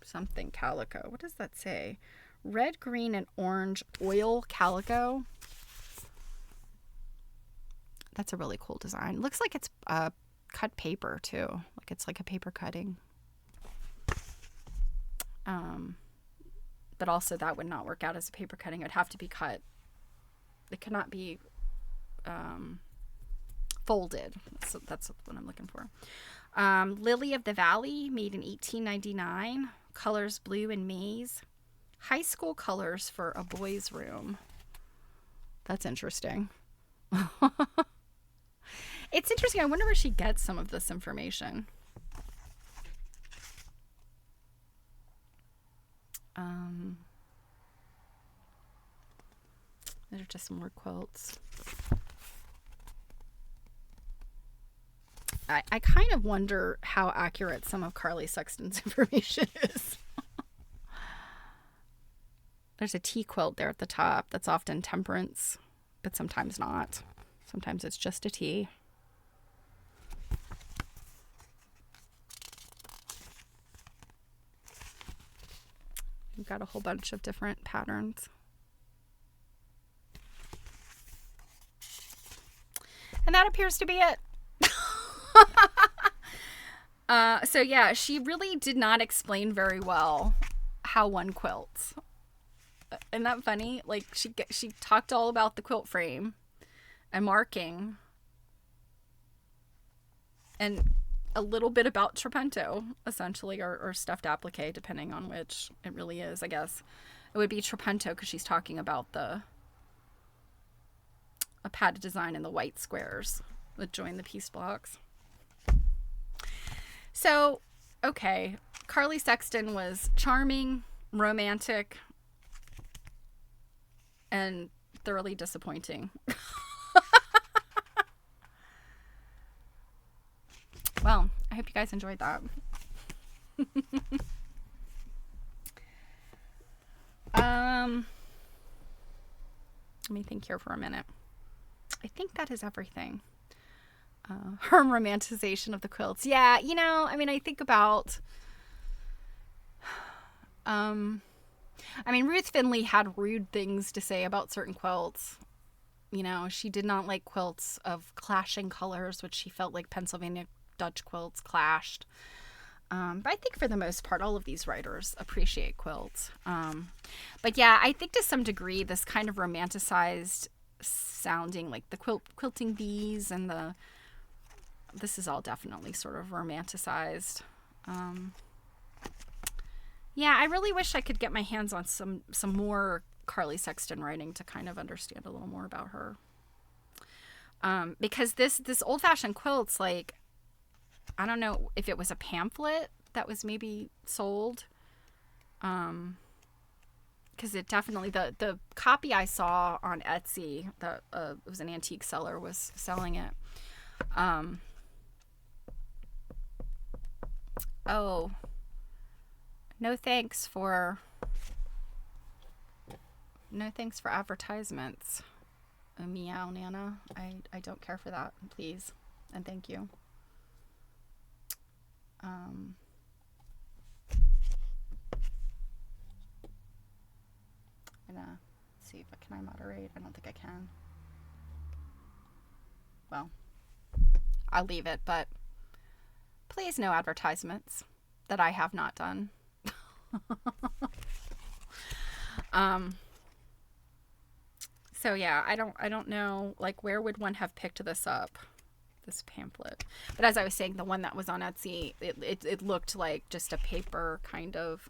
Something calico. What does that say? Red, green, and orange oil calico. That's a really cool design. Looks like it's cut paper too. Like it's like a paper cutting. but also that would not work out as a paper cutting. It would have to be cut. It could not be folded. So that's what I'm looking for. Lily of the Valley, made in 1899. Colors blue and maize. High school colors for a boys' room. That's interesting. It's interesting. I wonder where she gets some of this information. These are just some more quilts. I kind of wonder how accurate some of Carly Sexton's information is. There's a tea quilt there at the top that's often temperance, but sometimes not. Sometimes it's just a tea. We've got a whole bunch of different patterns. And that appears to be it. So yeah, she really did not explain very well how one quilts. Isn't that funny? Like she talked all about the quilt frame and marking and a little bit about trapento, essentially, or stuffed applique, depending on which it really is, I guess. It would be trapento because she's talking about a padded design in the white squares that join the piece blocks. So, okay, Carly Sexton was charming, romantic, and thoroughly disappointing. Well, I hope you guys enjoyed that. Let me think here for a minute. I think that is everything. Her romanticization of the quilts. Yeah, I think about... Ruth Finley had rude things to say about certain quilts. She did not like quilts of clashing colors, which she felt like Pennsylvania Dutch quilts clashed. But I think for the most part, all of these writers appreciate quilts. But yeah, I think to some degree, this kind of romanticized sounding, like the quilting bees and this is all definitely sort of romanticized. Yeah, I really wish I could get my hands on some more Carly Sexton writing to kind of understand a little more about her. Because this old-fashioned quilts, like, I don't know if it was a pamphlet that was maybe sold. Because it definitely, the copy I saw on Etsy, that it was an antique seller, was selling it. Oh, no thanks for advertisements. Meow, Nana. I don't care for that, please. And thank you. I'm gonna see if I moderate. I don't think I can. Well, I'll leave it, but please no advertisements that I have not done. So yeah, I don't know, like, where would one have picked this up, this pamphlet? But as I was saying, the one that was on Etsy, it looked like just a paper kind of.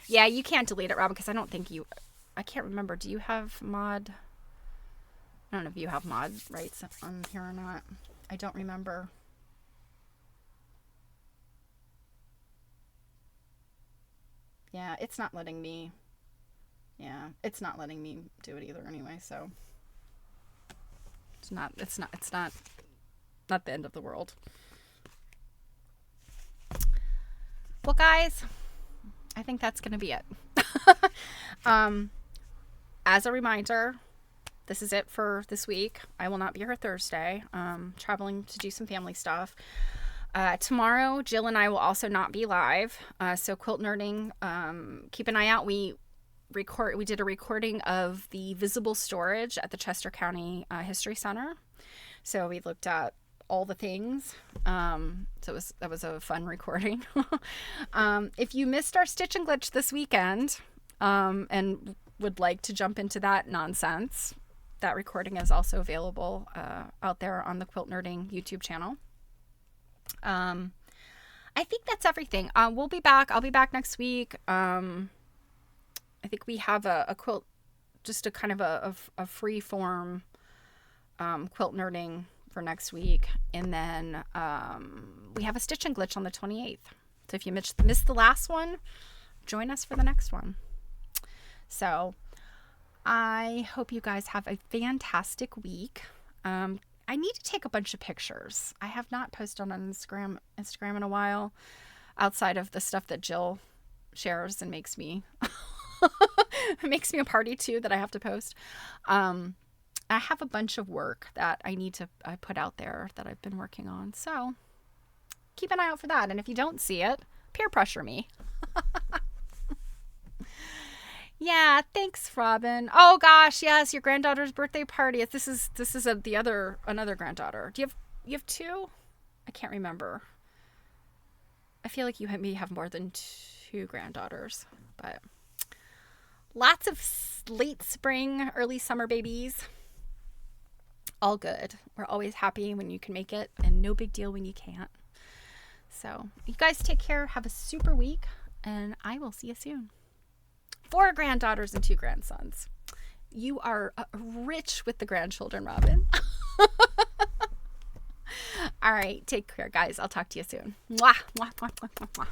Yeah, you can't delete it, Robin, because I can't remember. Do you have mod? I don't know if you have mod rights on here or not. I don't remember. Yeah, it's not letting me. Yeah, it's not letting me do it either anyway, so it's not the end of the world. Well, guys, I think that's going to be it. As a reminder, this is it for this week. I will not be here Thursday. Traveling to do some family stuff. Tomorrow, Jill and I will also not be live. So Quilt Nerding, keep an eye out. We did a recording of the visible storage at the Chester County History Center. So we looked at all the things. So that was a fun recording. If you missed our Stitch and Glitch this weekend, and would like to jump into that nonsense, that recording is also available out there on the Quilt Nerding YouTube channel. I think that's everything. We'll be back. I'll be back next week. I think we have a quilt, just a kind of a free form quilt nerding for next week. And then we have a stitch and glitch on the 28th. So if you missed the last one, join us for the next one. So I hope you guys have a fantastic week. I need to take a bunch of pictures. I have not posted on Instagram in a while, outside of the stuff that Jill shares and makes me a party to that I have to post. I have a bunch of work that I need to put out there that I've been working on. So keep an eye out for that. And if you don't see it, peer pressure me. Yeah, thanks, Robin. Oh gosh, yes, your granddaughter's birthday party. This is another granddaughter. You have two? I can't remember. I feel like you may have more than two granddaughters, but lots of late spring, early summer babies. All good. We're always happy when you can make it, and no big deal when you can't. So you guys take care. Have a super week, and I will see you soon. 4 granddaughters and 2 grandsons. You are rich with the grandchildren, Robin. All right. Take care, guys. I'll talk to you soon. Mwah, mwah, mwah, mwah, mwah, mwah.